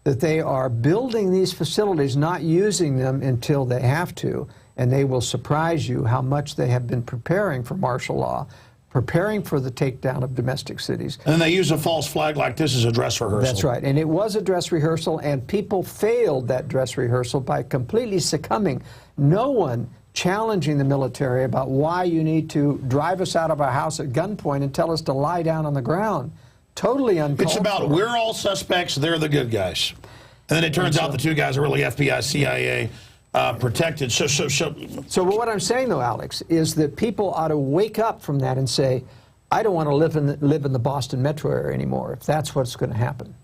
that they are building these facilities, not using them until they have to, and they will surprise you how much they have been preparing for martial law, preparing for the takedown of domestic cities. And they use a false flag like this as a dress rehearsal. That's right, and it was a dress rehearsal, and people failed that dress rehearsal by completely succumbing. No one challenging the military about why you need to drive us out of our house at gunpoint and tell us to lie down on the ground. Totally uncalled for. It's about we're all suspects, they're the good guys. And then it turns out the two guys are really FBI, CIA protected. So what I'm saying, though, Alex, is that people ought to wake up from that and say, I don't want to live in the Boston metro area anymore, if that's what's going to happen.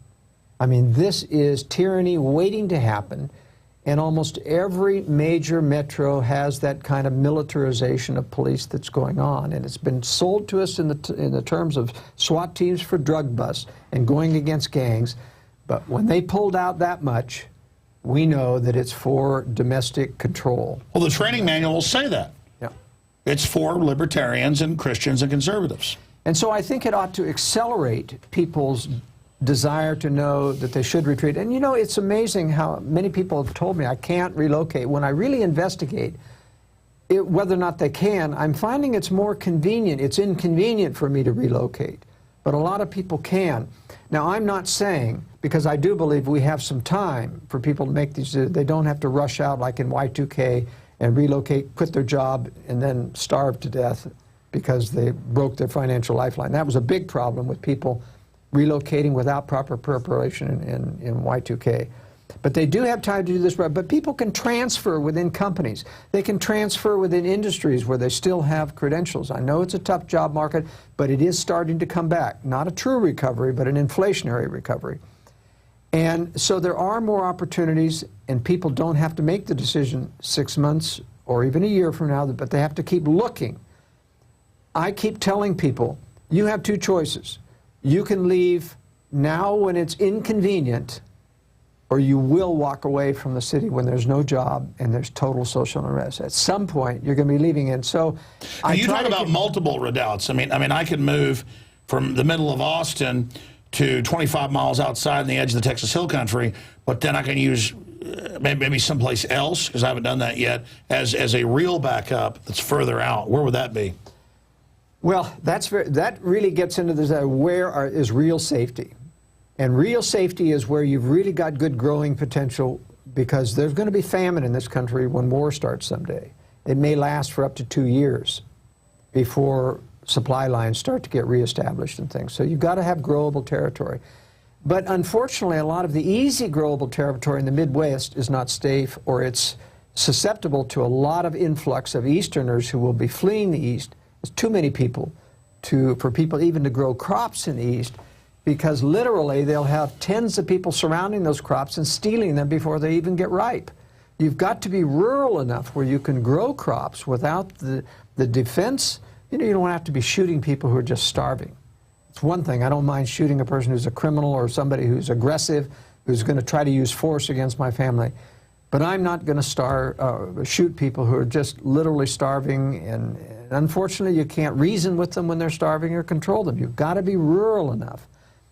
I mean, this is tyranny waiting to happen, and almost every major metro has that kind of militarization of police that's going on, and it's been sold to us in the terms of SWAT teams for drug busts and going against gangs. But when they pulled out that much, we know that it's for domestic control. Well, the training manual will say that. Yeah. It's for libertarians and Christians and conservatives. And so I think it ought to accelerate people's desire to know that they should retreat. And you know, it's amazing how many people have told me I can't relocate. When I really investigate whether or not they can, I'm finding it's more convenient. It's inconvenient for me to relocate, but a lot of people can. Now, I'm not saying, because I do believe we have some time for people to make these, they don't have to rush out like in Y2K and relocate, quit their job, and then starve to death because they broke their financial lifeline. That was a big problem with people relocating without proper preparation in Y2K. But they do have time to do this, but people can transfer within companies. They can transfer within industries where they still have credentials. I know it's a tough job market, but it is starting to come back. Not a true recovery, but an inflationary recovery. And so there are more opportunities, and people don't have to make the decision 6 months or even a year from now, but they have to keep looking. I keep telling people, you have two choices. You can leave now when it's inconvenient, or you will walk away from the city when there's no job and there's total social unrest. At some point, you're going to be leaving it. So you talk about multiple redoubts. I mean, I could move from the middle of Austin to 25 miles outside on the edge of the Texas Hill Country, but then I can use maybe someplace else, because I haven't done that yet, as a real backup that's further out. Where would that be? Well, that really gets into this, where is real safety? And real safety is where you've really got good growing potential, because there's going to be famine in this country when war starts someday. It may last for up to 2 years before supply lines start to get reestablished and things. So you've got to have growable territory. But unfortunately, a lot of the easy growable territory in the Midwest is not safe, or it's susceptible to a lot of influx of Easterners who will be fleeing the East. There's too many people for people even to grow crops in the East, because literally they'll have tens of people surrounding those crops and stealing them before they even get ripe. You've got to be rural enough where you can grow crops without the defense. You know, you don't have to be shooting people who are just starving. It's one thing. I don't mind shooting a person who's a criminal or somebody who's aggressive, who's going to try to use force against my family. But I'm not going to shoot people who are just literally starving, and unfortunately you can't reason with them when they're starving or control them. You've got to be rural enough.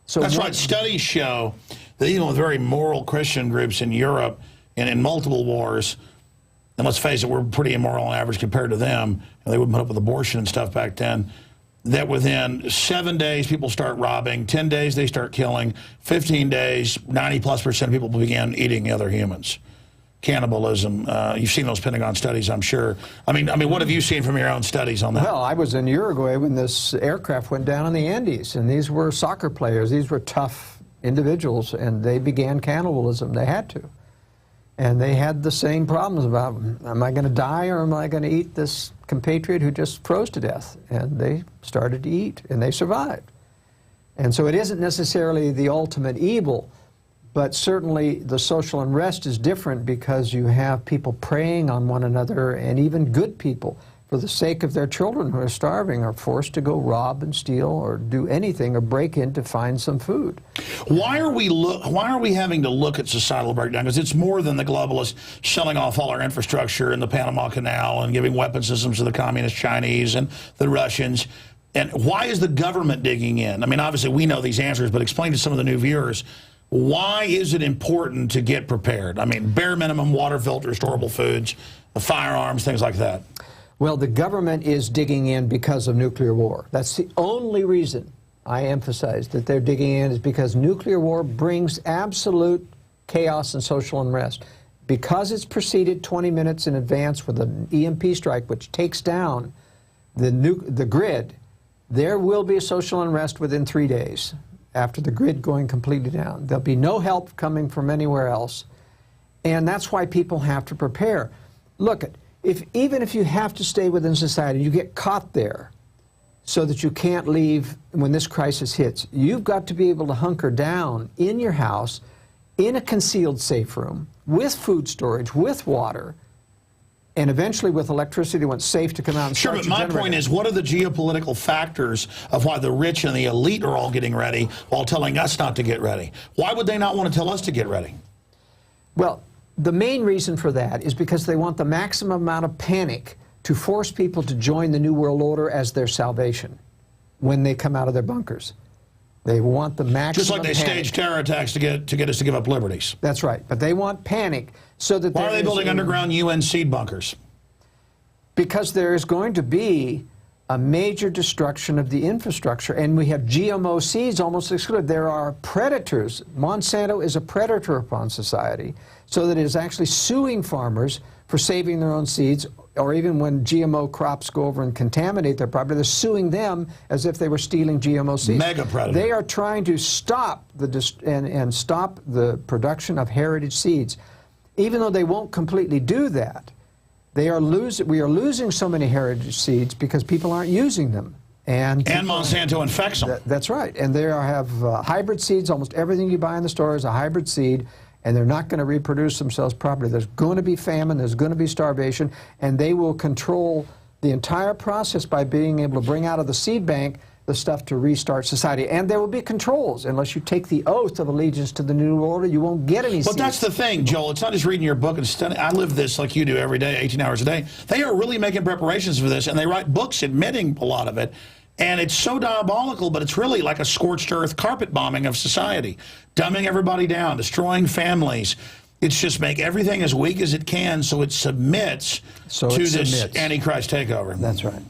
So that's right. Studies show that even with very moral Christian groups in Europe and in multiple wars, and let's face it, we're pretty immoral on average compared to them, and they wouldn't put up with abortion and stuff back then, that within 7 days people start robbing, 10 days they start killing, 15 days, 90+% of people began eating other humans. Cannibalism. You've seen those Pentagon studies, I'm sure. I mean, what have you seen from your own studies on that? Well, I was in Uruguay when this aircraft went down in the Andes, and these were soccer players. These were tough individuals, and they began cannibalism. They had to. And they had the same problems about, am I going to die or am I going to eat this compatriot who just froze to death? And they started to eat, and they survived. And so it isn't necessarily the ultimate evil, but certainly the social unrest is different, because you have people preying on one another, and even good people, for the sake of their children who are starving, are forced to go rob and steal or do anything or break in to find some food. Why are we having to look at societal breakdown? Because it's more than the globalists selling off all our infrastructure in the Panama Canal and giving weapon systems to the communist Chinese and the Russians. And why is the government digging in? I mean, obviously we know these answers, but explain to some of the new viewers, why is it important to get prepared? I mean, bare minimum water filters, storable foods, firearms, things like that. Well, the government is digging in because of nuclear war. That's the only reason I emphasize that they're digging in, is because nuclear war brings absolute chaos and social unrest. Because it's preceded 20 minutes in advance with an EMP strike, which takes down the grid, there will be a social unrest within 3 days after the grid going completely down. There'll be no help coming from anywhere else. And that's why people have to prepare. Look, even if you have to stay within society, you get caught there so that you can't leave when this crisis hits. You've got to be able to hunker down in your house, in a concealed safe room, with food storage, with water, and eventually with electricity when it's safe to come out and start. Sure, but my point is, what are the geopolitical factors of why the rich and the elite are all getting ready while telling us not to get ready? Why would they not want to tell us to get ready? Well, the main reason for that is because they want the maximum amount of panic to force people to join the New World Order as their salvation when they come out of their bunkers. They want the maximum just like they stage terror attacks to get us to give up liberties. That's right. But they want panic so that... Why are they building underground UN seed bunkers? Because there is going to be a major destruction of the infrastructure, and we have GMO seeds almost excluded. There are predators. Monsanto is a predator upon society, so that it is actually suing farmers for saving their own seeds, or even when GMO crops go over and contaminate their property, they're suing them as if they were stealing GMO seeds. Mega predator. They are trying to stop stop the production of heritage seeds. Even though they won't completely do that, we are losing so many heritage seeds because people aren't using them. And Monsanto infects them. That's right. And they have hybrid seeds. Almost everything you buy in the store is a hybrid seed, and they're not going to reproduce themselves properly. There's going to be famine, there's going to be starvation, and they will control the entire process by being able to bring out of the seed bank the stuff to restart society. And there will be controls. Unless you take the oath of allegiance to the New World Order, you won't get any seats. But that's the thing, Joel. It's not just reading your book and studying. I live this like you do every day, 18 hours a day. They are really making preparations for this, and they write books admitting a lot of it. And it's so diabolical, but it's really like a scorched earth carpet bombing of society, dumbing everybody down, destroying families. It's just make everything as weak as it can so it submits to this Antichrist takeover. That's right.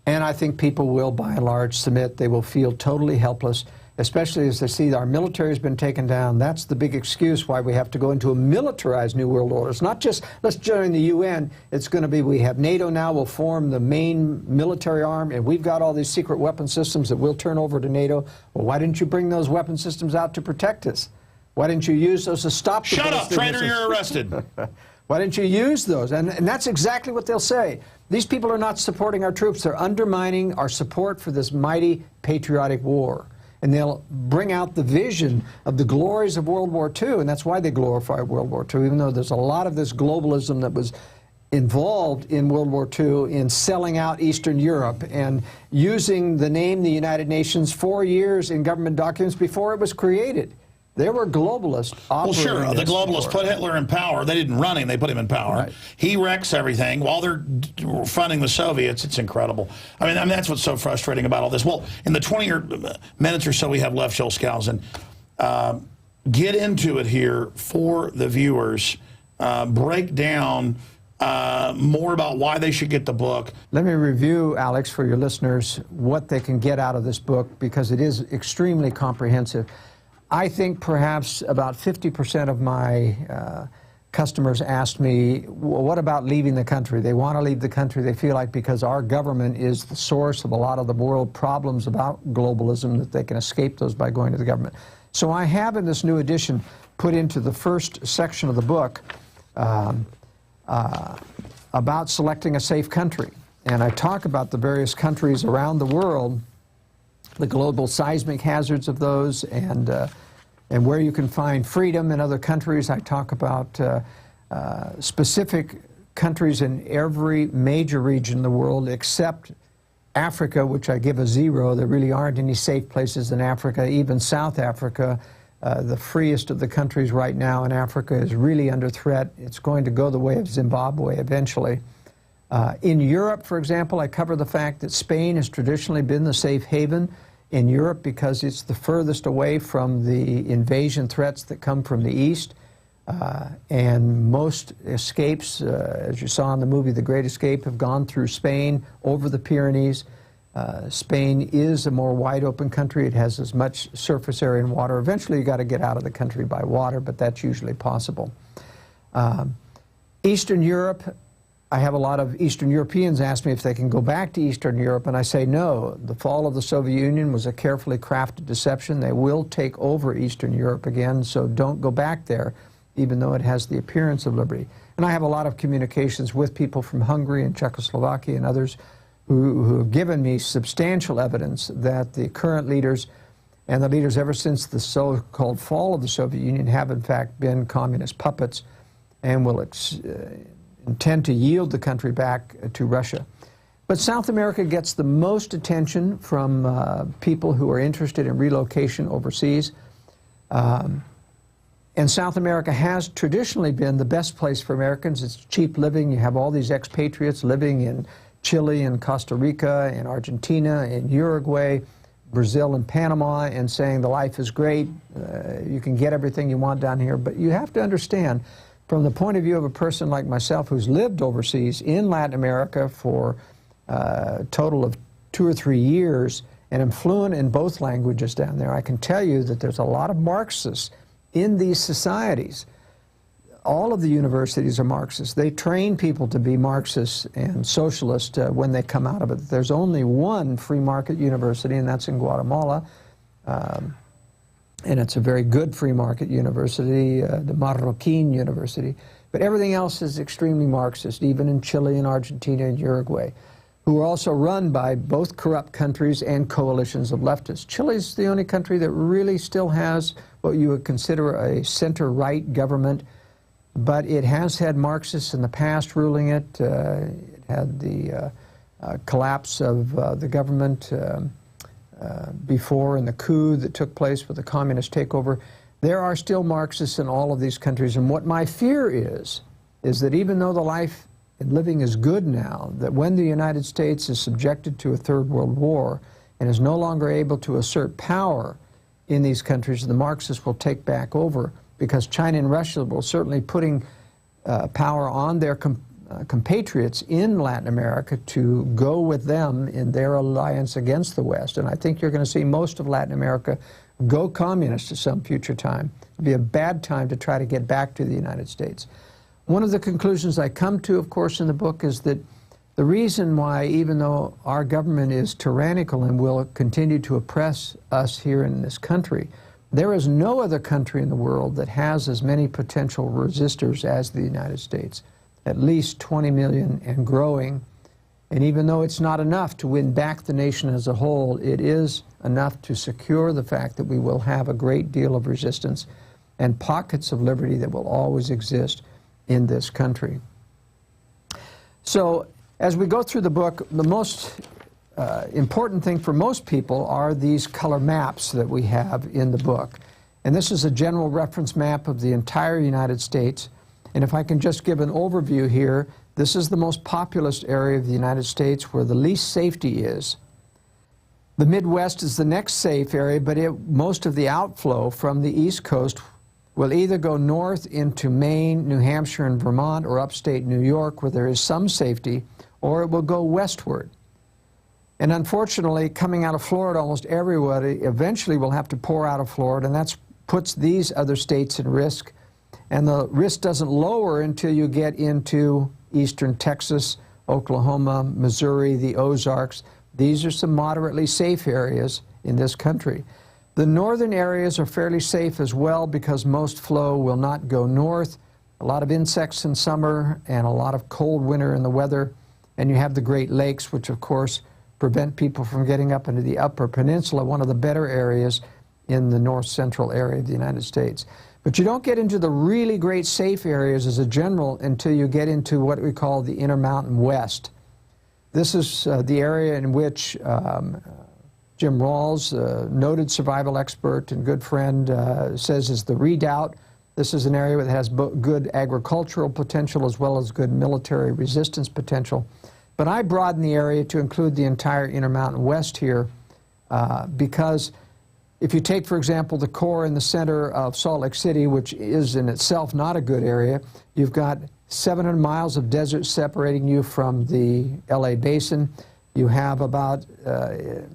And I think people will, by and large, submit. They will feel totally helpless, especially as they see our military has been taken down. That's the big excuse why we have to go into a militarized New World Order. It's not just, let's join the UN. It's going to be, we have NATO now, we'll form the main military arm, and we've got all these secret weapon systems that we'll turn over to NATO. Well, why didn't you bring those weapon systems out to protect us? Why didn't you use those to stop the Shut up, traitor, you're arrested. Why didn't you use those? And that's exactly what they'll say. These people are not supporting our troops. They're undermining our support for this mighty patriotic war. And they'll bring out the vision of the glories of World War II, and that's why they glorify World War II, even though there's a lot of this globalism that was involved in World War II in selling out Eastern Europe and using the name the United Nations 4 years in government documents before it was created. There were globalists operating. Well, sure, the globalists put Hitler in power. They didn't run him, they put him in power. Right. He wrecks everything while they're funding the Soviets. It's incredible. I mean, that's what's so frustrating about all this. Well, in the 20 minutes or so we have left, Joel Skousen, get into it here for the viewers. Break down more about why they should get the book. Let me review, Alex, for your listeners, what they can get out of this book, because it is extremely comprehensive. I think perhaps about 50% of my customers asked me, well, what about leaving the country? They want to leave the country. They feel like because our government is the source of a lot of the world problems about globalism, that they can escape those by going to the government. So I have in this new edition put into the first section of the book about selecting a safe country. And I talk about the various countries around the world, the global seismic hazards of those, and where you can find freedom in other countries. I talk about specific countries in every major region in the world except Africa, which I give a 0. There really aren't any safe places in Africa. Even South Africa, the freest of the countries right now in Africa, is really under threat. It's going to go the way of Zimbabwe eventually. In Europe, for example, I cover the fact that Spain has traditionally been the safe haven in Europe because it's the furthest away from the invasion threats that come from the East. And most escapes, as you saw in the movie The Great Escape, have gone through Spain, over the Pyrenees. Spain is a more wide open country. It has as much surface area and water. Eventually you got to get out of the country by water, but that's usually possible. Eastern Europe, I have a lot of Eastern Europeans ask me if they can go back to Eastern Europe, and I say no. The fall of the Soviet Union was a carefully crafted deception. They will take over Eastern Europe again, so don't go back there, even though it has the appearance of liberty. And I have a lot of communications with people from Hungary and Czechoslovakia and others who have given me substantial evidence that the current leaders and the leaders ever since the so-called fall of the Soviet Union have in fact been communist puppets and will intend to yield the country back to Russia. But South America gets the most attention from people who are interested in relocation overseas. And South America has traditionally been the best place for Americans. It's cheap living. You have all these expatriates living in Chile and Costa Rica and Argentina and Uruguay, Brazil and Panama, and saying the life is great. You can get everything you want down here. But you have to understand, from the point of view of a person like myself who's lived overseas in Latin America for a total of 2 or 3 years and am fluent in both languages down there, I can tell you that there's a lot of Marxists in these societies. All of the universities are Marxist. They train people to be Marxist and socialist when they come out of it. There's only one free market university, and that's in Guatemala. And it's a very good free market university, the Marroquin University. But everything else is extremely Marxist, even in Chile and Argentina and Uruguay, who are also run by both corrupt countries and coalitions of leftists. Chile's the only country that really still has what you would consider a center-right government, but it has had Marxists in the past ruling it. It had the collapse of the government before in the coup that took place with the communist takeover. There are still Marxists in all of these countries, and what my fear is that even though the life and living is good now, that when the United States is subjected to a third world war and is no longer able to assert power in these countries, the Marxists will take back over, because China and Russia will certainly putting power on their compatriots in Latin America to go with them in their alliance against the West. And I think you're going to see most of Latin America go communist at some future time. It'd be a bad time to try to get back to the United States. One of the conclusions I come to, of course, in the book is that the reason why, even though our government is tyrannical and will continue to oppress us here in this country, there is no other country in the world that has as many potential resistors as the United States. At least 20 million and growing. And even though it's not enough to win back the nation as a whole, it is enough to secure the fact that we will have a great deal of resistance and pockets of liberty that will always exist in this country. So as we go through the book, the most important thing for most people are these color maps that we have in the book. And this is a general reference map of the entire United States. And if I can just give an overview here, this is the most populous area of the United States where the least safety is. The Midwest is the next safe area, but most of the outflow from the East Coast will either go north into Maine, New Hampshire, and Vermont, or upstate New York, where there is some safety, or it will go westward. And unfortunately, coming out of Florida, almost everybody eventually will have to pour out of Florida, and that puts these other states at risk. And the risk doesn't lower until you get into eastern Texas, Oklahoma, Missouri, the Ozarks. These are some moderately safe areas in this country. The northern areas are fairly safe as well because most flow will not go north. A lot of insects in summer and a lot of cold winter in the weather. And you have the Great Lakes, which of course prevent people from getting up into the Upper Peninsula, one of the better areas in the north central area of the United States. But you don't get into the really great safe areas as a general until you get into what we call the Intermountain West. This is the area in which Jim Rawls, noted survival expert and good friend, says is the redoubt. This is an area that has good agricultural potential as well as good military resistance potential. But I broaden the area to include the entire Intermountain West here because if you take, for example, the core in the center of Salt Lake City, which is in itself not a good area, you've got 700 miles of desert separating you from the LA basin. You have about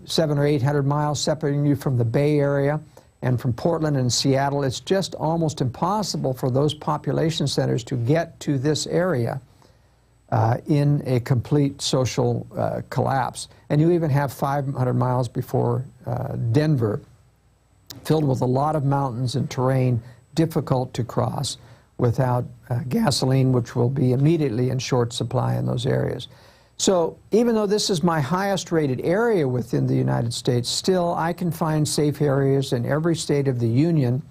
700 or 800 miles separating you from the Bay Area and from Portland and Seattle. It's just almost impossible for those population centers to get to this area in a complete social collapse. And you even have 500 miles before Denver, filled with a lot of mountains and terrain, difficult to cross without gasoline, which will be immediately in short supply in those areas. So even though this is my highest rated area within the United States, still I can find safe areas in every state of the Union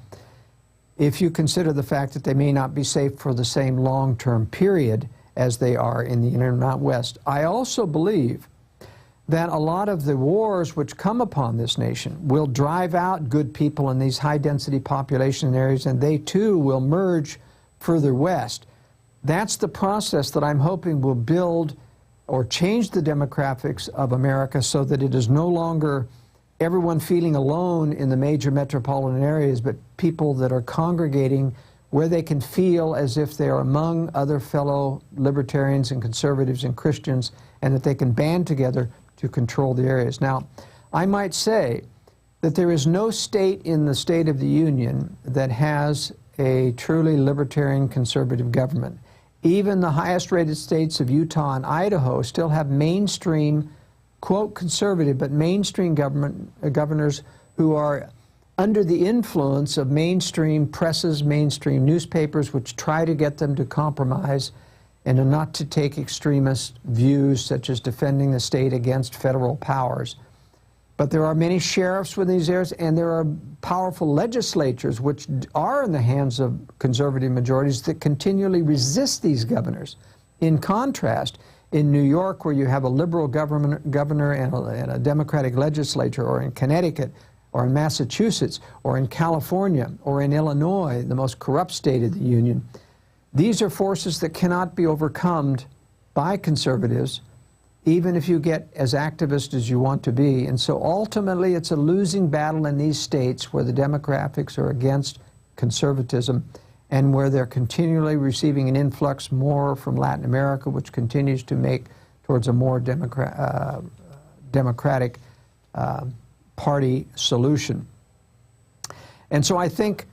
if you consider the fact that they may not be safe for the same long-term period as they are in the Intermountain West. I also believe that a lot of the wars which come upon this nation will drive out good people in these high-density population areas, and they too will merge further west. That's the process that I'm hoping will build or change the demographics of America so that it is no longer everyone feeling alone in the major metropolitan areas, but people that are congregating where they can feel as if they are among other fellow libertarians and conservatives and Christians, and that they can band together to control the areas. Now, I might say that there is no state in the State of the Union that has a truly libertarian conservative government. Even the highest rated states of Utah and Idaho still have mainstream, quote conservative, but mainstream governors who are under the influence of mainstream presses, mainstream newspapers, which try to get them to compromise and not to take extremist views such as defending the state against federal powers. But there are many sheriffs within these areas, and there are powerful legislatures which are in the hands of conservative majorities that continually resist these governors. In contrast, in New York, where you have a liberal governor and a Democratic legislature, or in Connecticut, or in Massachusetts, or in California, or in Illinois, the most corrupt state of the Union, these are forces that cannot be overcome by conservatives, even if you get as activist as you want to be. And so ultimately it's a losing battle in these states where the demographics are against conservatism and where they're continually receiving an influx more from Latin America, which continues to make towards a more democratic party solution. And so I think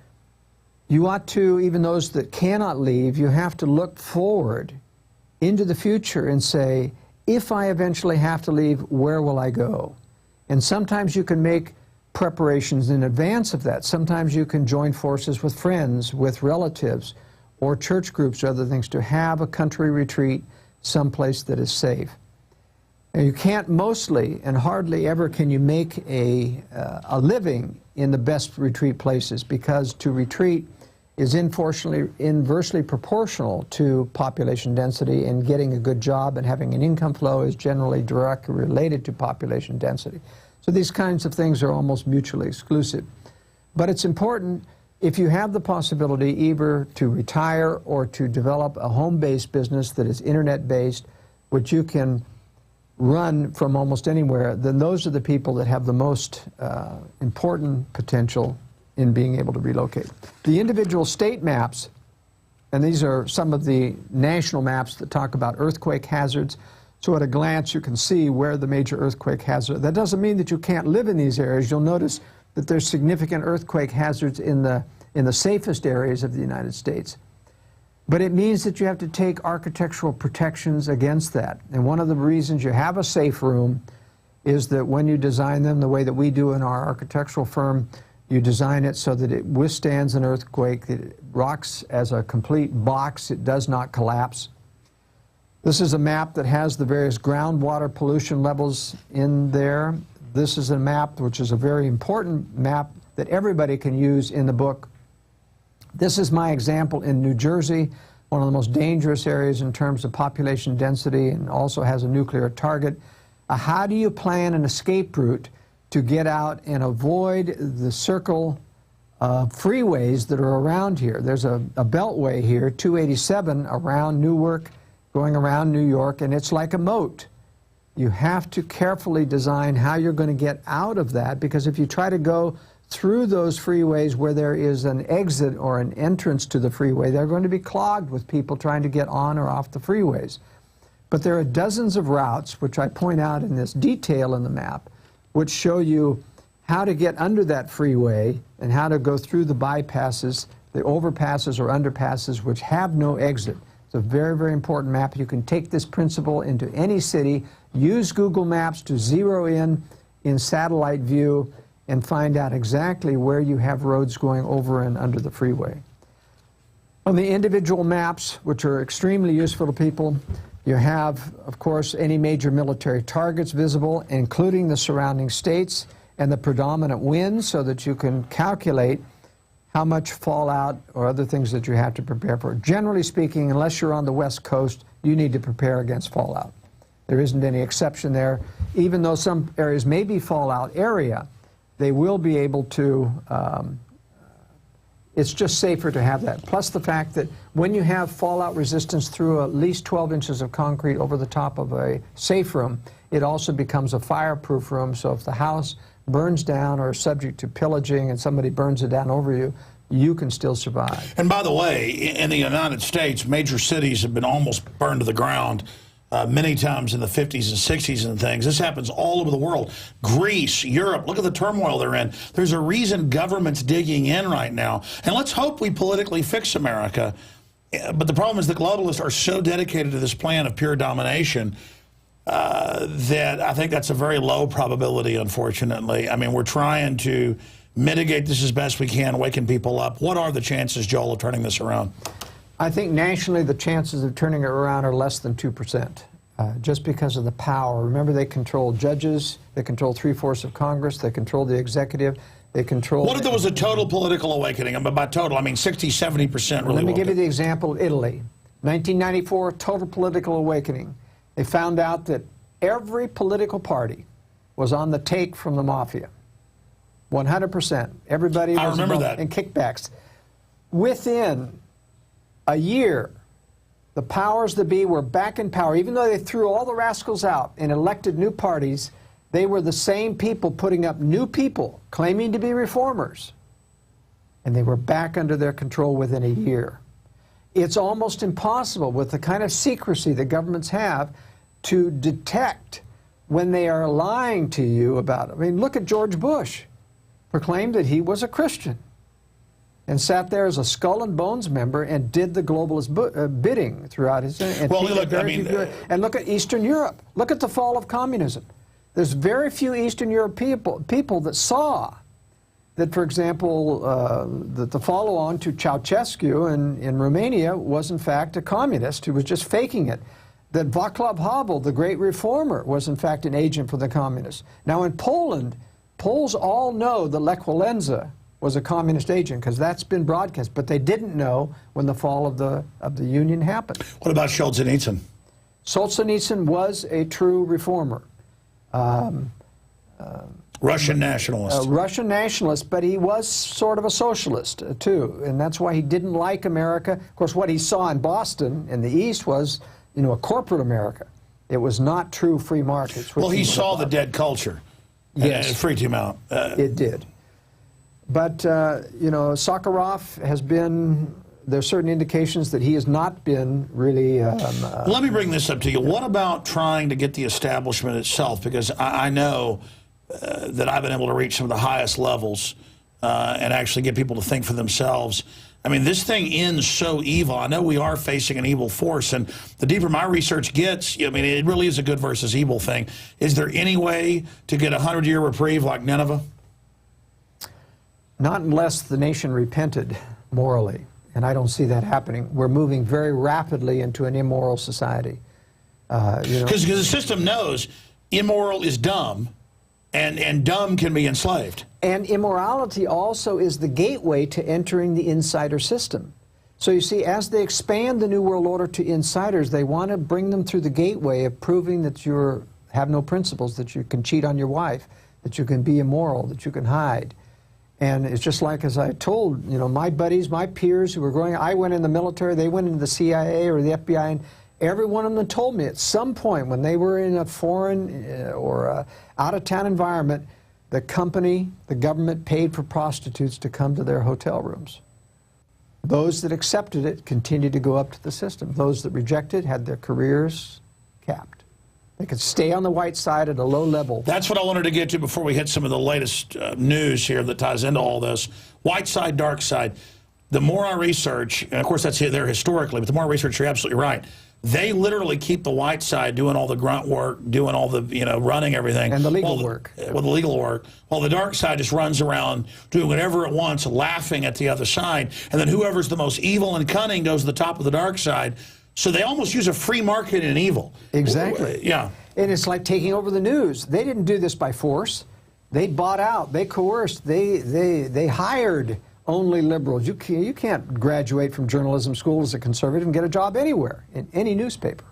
you ought to, even those that cannot leave, you have to look forward into the future and say, if I eventually have to leave, where will I go? And sometimes you can make preparations in advance of that. Sometimes you can join forces with friends, with relatives, or church groups or other things to have a country retreat someplace that is safe. And you can't mostly, and hardly ever can you make a living in the best retreat places, because to retreat is inversely proportional to population density, and getting a good job and having an income flow is generally directly related to population density. So these kinds of things are almost mutually exclusive. But it's important, if you have the possibility either to retire or to develop a home-based business that is internet-based, which you can run from almost anywhere, then those are the people that have the most important potential in being able to relocate. The individual state maps, and these are some of the national maps that talk about earthquake hazards, so at a glance you can see where the major earthquake hazards. That doesn't mean that you can't live in these areas. You'll notice that there's significant earthquake hazards in the safest areas of the United States. But it means that you have to take architectural protections against that. And one of the reasons you have a safe room is that when you design them the way that we do in our architectural firm, you design it so that it withstands an earthquake, it rocks as a complete box, it does not collapse. This is a map that has the various groundwater pollution levels in there. This is a map which is a very important map that everybody can use in the book. This is my example in New Jersey, one of the most dangerous areas in terms of population density, and also has a nuclear target. How do you plan an escape route to get out and avoid the circle of freeways that are around here? There's a beltway here, 287, around Newark, going around New York, and it's like a moat. You have to carefully design how you're going to get out of that, because if you try to go through those freeways where there is an exit or an entrance to the freeway, they're going to be clogged with people trying to get on or off the freeways. But there are dozens of routes, which I point out in this detail in the map, which show you how to get under that freeway and how to go through the bypasses, the overpasses or underpasses, which have no exit. It's a very, very important map. You can take this principle into any city, use Google Maps to zero in satellite view, and find out exactly where you have roads going over and under the freeway. On the individual maps, which are extremely useful to people, you have, of course, any major military targets visible, including the surrounding states and the predominant winds, so that you can calculate how much fallout or other things that you have to prepare for. Generally speaking, unless you're on the West Coast, you need to prepare against fallout. There isn't any exception there. Even though some areas may be fallout area, they will be able to, it's just safer to have that. Plus the fact that when you have fallout resistance through at least 12 inches of concrete over the top of a safe room, it also becomes a fireproof room. So if the house burns down or is subject to pillaging and somebody burns it down over you, you can still survive. And by the way, in the United States, major cities have been almost burned to the ground many times in the 50s and 60s and things. This happens all over the world. Greece, Europe, look at the turmoil they're in. There's a reason government's digging in right now. And let's hope we politically fix America. But the problem is the globalists are so dedicated to this plan of pure domination that I think that's a very low probability, unfortunately. I mean, we're trying to mitigate this as best we can, waking people up. What are the chances, Joel, of turning this around? I think nationally the chances of turning it around are less than 2%, just because of the power. Remember, they control judges, they control 3/4 of Congress, they control the executive, they control... What if there was a total political awakening? And by total, I mean 60, 70% really. Let me give you the example of Italy. 1994, total political awakening. They found out that every political party was on the take from the mafia. 100%. Everybody was remember involved that. in kickbacks. Within a year, the powers that be were back in power. Even though they threw all the rascals out and elected new parties, they were the same people putting up new people claiming to be reformers. And they were back under their control within a year. It's almost impossible with the kind of secrecy that governments have to detect when they are lying to you about it. I mean, look at George Bush, proclaimed that he was a Christian and sat there as a skull and bones member and did the globalist bidding throughout his... And well, look, I mean... and look at Eastern Europe. Look at the fall of communism. There's very few Eastern Europe people that saw that, for example, that the follow-on to Ceausescu in Romania was, in fact, a communist who was just faking it. That Václav Havel, the great reformer, was, in fact, an agent for the communists. Now, in Poland, Poles all know that Lech Walesa was a communist agent because that's been broadcast, but they didn't know when the fall of the Union happened. What about Solzhenitsyn? Solzhenitsyn was a true reformer. Russian nationalist. Russian nationalist, but he was sort of a socialist, too, and that's why he didn't like America. Of course, what he saw in Boston in the East was, you know, a corporate America. It was not true free markets. Well, he saw the dead culture. Yes. And it freaked him out. It did. But, you know, Sakharov has been, there's certain indications that he has not been really... Let me bring this up to you. What about trying to get the establishment itself? Because I know that I've been able to reach some of the highest levels and actually get people to think for themselves. I mean, this thing ends so evil. I know we are facing an evil force, and the deeper my research gets, I mean, it really is a good versus evil thing. Is there any way to get a 100-year reprieve like Nineveh? Not unless the nation repented morally, and I don't see that happening. We're moving very rapidly into an immoral society. Because the system knows immoral is dumb, and dumb can be enslaved. And immorality also is the gateway to entering the insider system. So you see, as they expand the New World Order to insiders, they want to bring them through the gateway of proving that you have no principles, that you can cheat on your wife, that you can be immoral, that you can hide. And it's just like, as I told, you know, my buddies, my peers who were growing up, I went in the military, they went into the CIA or the FBI, and every one of them told me at some point when they were in a foreign or out-of-town environment, the company, the government paid for prostitutes to come to their hotel rooms. Those that accepted it continued to go up to the system. Those that rejected had their careers capped. They could stay on the white side at a low level. That's what I wanted to get to before we hit some of the latest news here that ties into all this. White side, dark side. The more I research, and of course that's there historically, but the more I research, you're absolutely right. They literally keep the white side doing all the grunt work, doing all the, you know, running everything. And the legal work. Well, the legal work. While the dark side just runs around doing whatever it wants, laughing at the other side. And then whoever's the most evil and cunning goes to the top of the dark side. So they almost use a free market in evil. Exactly. Yeah. And it's like taking over the news. They didn't do this by force. They bought out. They coerced. They hired only liberals. You can't graduate from journalism school as a conservative and get a job anywhere, in any newspaper.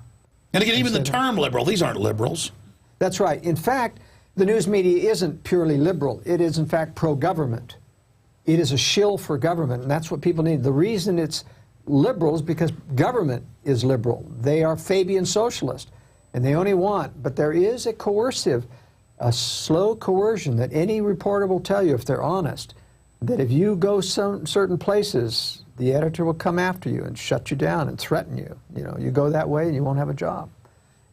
And again, even the term liberal, these aren't liberals. That's right. In fact, the news media isn't purely liberal. It is, in fact, pro-government. It is a shill for government, and that's what people need. The reason it's liberal is because government is liberal. They are Fabian socialist, and they only want, but there is a coercive, a slow coercion that any reporter will tell you if they're honest, that if you go certain places, the editor will come after you and shut you down and threaten you. You know, you go that way and you won't have a job.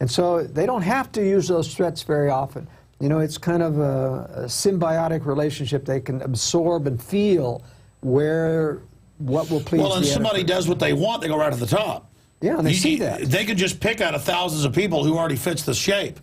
And so they don't have to use those threats very often. You know, it's kind of a symbiotic relationship. They can absorb and feel what will please Well, and the somebody editor. does what they want, they go right to the top. Yeah, and they see that. They could just pick out of thousands of people who already fits the shape.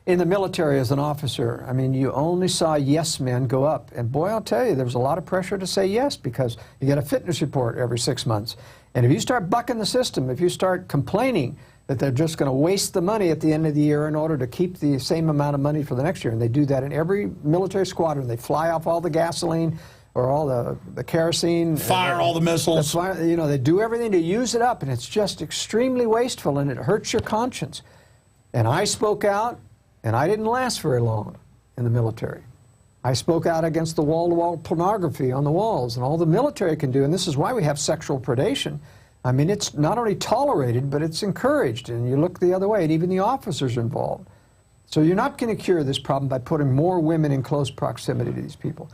In the military as an officer, I mean, you only saw yes men go up. And boy, I'll tell you, there was a lot of pressure to say yes because you get a fitness report every 6 months. And if you start bucking the system, if you start complaining that they're just going to waste the money at the end of the year in order to keep the same amount of money for the next year, and they do that in every military squadron. They fly off all the gasoline or all the kerosene. Fire all the missiles. You know, they do everything to use it up, and it's just extremely wasteful, and it hurts your conscience. And I spoke out, and I didn't last very long in the military. I spoke out against the wall-to-wall pornography on the walls, and all the military can do, and this is why we have sexual predation. I mean, it's not only tolerated, but it's encouraged, and you look the other way, and even the officers are involved. So you're not going to cure this problem by putting more women in close proximity to these people.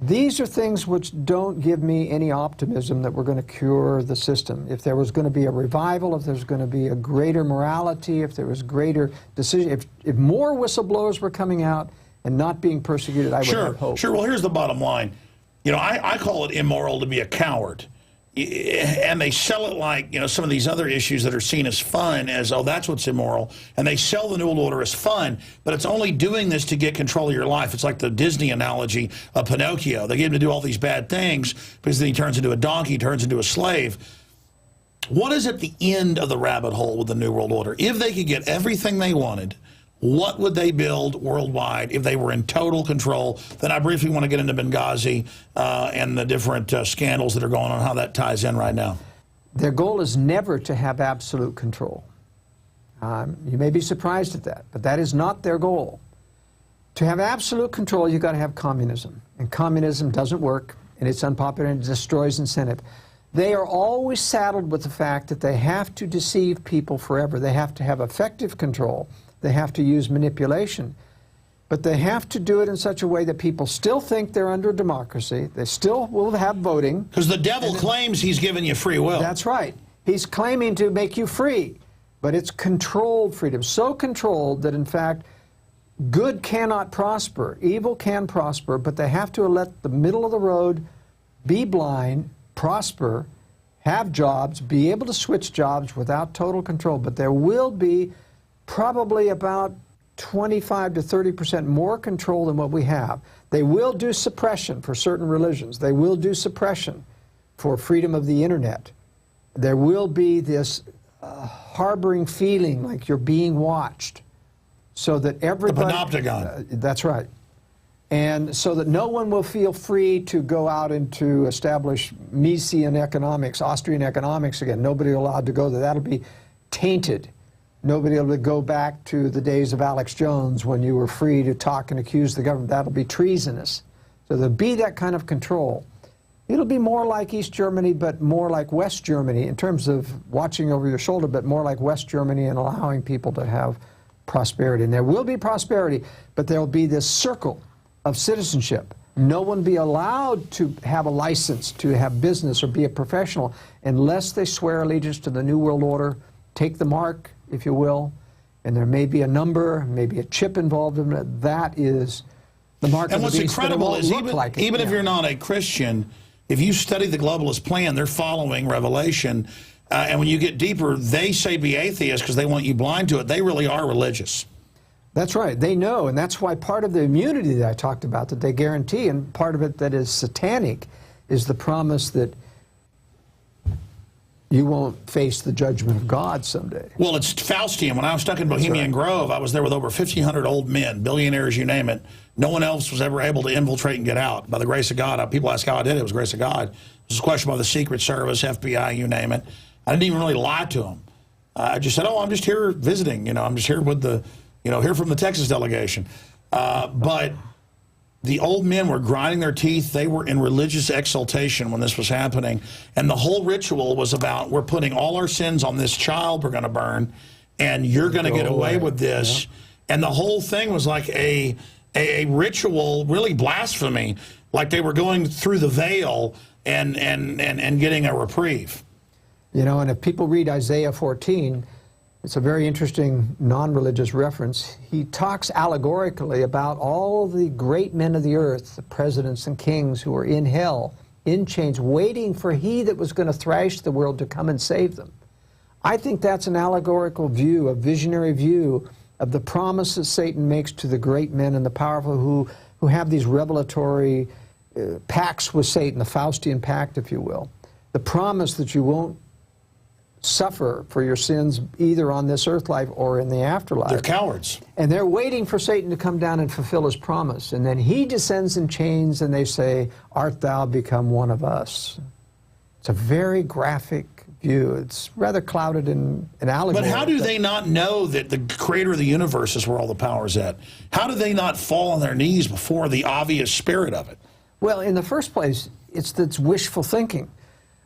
These are things which don't give me any optimism that we're going to cure the system. If there was going to be a revival, if there's going to be a greater morality, if there was greater decision, if more whistleblowers were coming out and not being persecuted, I would have hope. Sure. Well, here's the bottom line. You know, I call it immoral to be a coward. And they sell it like, you know, some of these other issues that are seen as fun, as, oh, that's what's immoral. And they sell the New World Order as fun, but it's only doing this to get control of your life. It's like the Disney analogy of Pinocchio. They get him to do all these bad things because then he turns into a donkey, turns into a slave. What is at the end of the rabbit hole with the New World Order? If they could get everything they wanted, what would they build worldwide if they were in total control? Then I briefly want to get into Benghazi and the different scandals that are going on, how that ties in right now. Their goal is never to have absolute control. You may be surprised at that, but that is not their goal. To have absolute control, you've got to have communism. And communism doesn't work, and it's unpopular, and it destroys incentive. They are always saddled with the fact that they have to deceive people forever. They have to have effective control. They have to use manipulation, but they have to do it in such a way that people still think they're under democracy. They still will have voting. Because the devil claims he's given you free will. That's right. He's claiming to make you free, but it's controlled freedom. So controlled that, in fact, good cannot prosper. Evil can prosper, but they have to let the middle of the road be blind, prosper, have jobs, be able to switch jobs without total control. But there will be probably about 25 to 30% more control than what we have. They will do suppression for certain religions. They will do suppression for freedom of the internet. There will be this harboring feeling like you're being watched, so that everybody... The panopticon. That's right. And so that no one will feel free to go out and to establish Misesian economics, Austrian economics again. Nobody allowed to go there. That'll be tainted. Nobody will go back to the days of Alex Jones when you were free to talk and accuse the government. That'll be treasonous. So there'll be that kind of control. It'll be more like East Germany, but more like West Germany in terms of watching over your shoulder, but more like West Germany and allowing people to have prosperity. And there will be prosperity, but there will be this circle of citizenship. No one be allowed to have a license to have business or be a professional unless they swear allegiance to the New World Order, take the mark, if you will, and there may be a number, maybe a chip involved in it. That is the mark of the beast. And what's incredible is even if you're not a Christian, if you study the globalist plan, they're following Revelation, and when you get deeper, they say be atheist because they want you blind to it. They really are religious. That's right. They know, and that's why part of the immunity that I talked about that they guarantee, and part of it that is satanic, is the promise that you won't face the judgment of God someday. Well, it's Faustian. When I was stuck in Bohemian Grove, I was there with over 1,500 old men, billionaires, you name it. No one else was ever able to infiltrate and get out. By the grace of God. People ask how I did it. It was grace of God. It was a question by the Secret Service, FBI, you name it. I didn't even really lie to them. I just said, oh, I'm just here visiting. You know, I'm just here with the, you know, here from the Texas delegation. But the old men were grinding their teeth. They were in religious exaltation when this was happening. And the whole ritual was about, we're putting all our sins on this child we're going to burn, and you're going to get away with this. Yeah. And the whole thing was like a ritual, really blasphemy, like they were going through the veil and getting a reprieve. You know, and if people read Isaiah 14, it's a very interesting non-religious reference. He talks allegorically about all the great men of the earth, the presidents and kings who were in hell, in chains, waiting for he that was going to thrash the world to come and save them. I think that's an allegorical view, a visionary view of the promises Satan makes to the great men and the powerful who have these revelatory pacts with Satan, the Faustian pact, if you will. The promise that you won't suffer for your sins either on this earth life or in the afterlife. They're cowards. And they're waiting for Satan to come down and fulfill his promise. And then he descends in chains and they say, art thou become one of us? It's a very graphic view. It's rather clouded in allegory. But how do they not know that the creator of the universe is where all the power is at? How do they not fall on their knees before the obvious spirit of it? Well, in the first place, it's wishful thinking.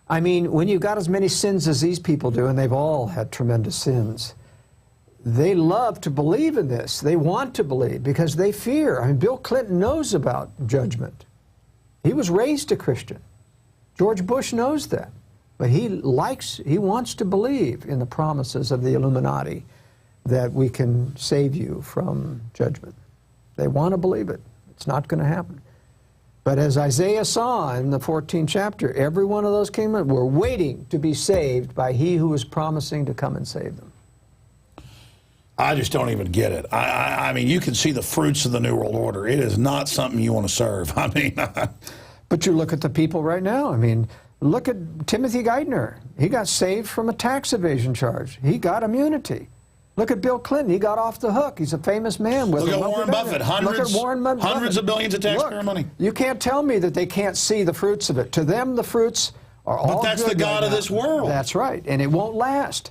I mean, when you've got as many sins as these people do, and they've all had tremendous sins, they love to believe in this. They want to believe because they fear. I mean, Bill Clinton knows about judgment. He was raised a Christian. George Bush knows that. But he wants to believe in the promises of the Illuminati that we can save you from judgment. They want to believe it. It's not going to happen. But as Isaiah saw in the 14th chapter, every one of those kingdoms were waiting to be saved by he who was promising to come and save them. I just don't even get it. I mean, you can see the fruits of the New World Order. It is not something you want to serve. I mean... But you look at the people right now. I mean, look at Timothy Geithner. He got saved from a tax evasion charge. He got immunity. Look at Bill Clinton. He got off the hook. He's a famous man. Look at Warren Buffett. Hundreds of billions of taxpayer money. You can't tell me that they can't see the fruits of it. To them, the fruits are all good. But that's the God of this world. That's right. And it won't last.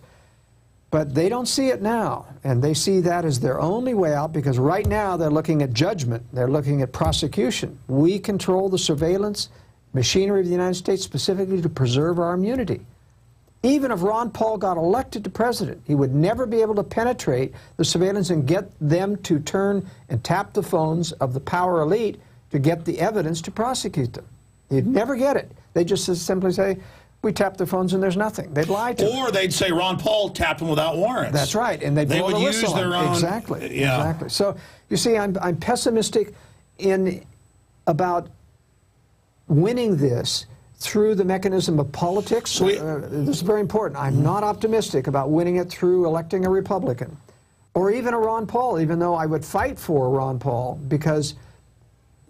But they don't see it now. And they see that as their only way out because right now they're looking at judgment. They're looking at prosecution. We control the surveillance machinery of the United States specifically to preserve our immunity. Even if Ron Paul got elected to president, he would never be able to penetrate the surveillance and get them to turn and tap the phones of the power elite to get the evidence to prosecute them. He'd never get it. They just simply say, we tap their phones and there's nothing. They'd lie to them. Or they'd say Ron Paul tapped them without warrants. That's right, and they would use their own. Exactly. Yeah. Exactly. So you see, I'm pessimistic about winning this through the mechanism of politics. This is very important. I'm not optimistic about winning it through electing a Republican or even a Ron Paul, even though I would fight for Ron Paul because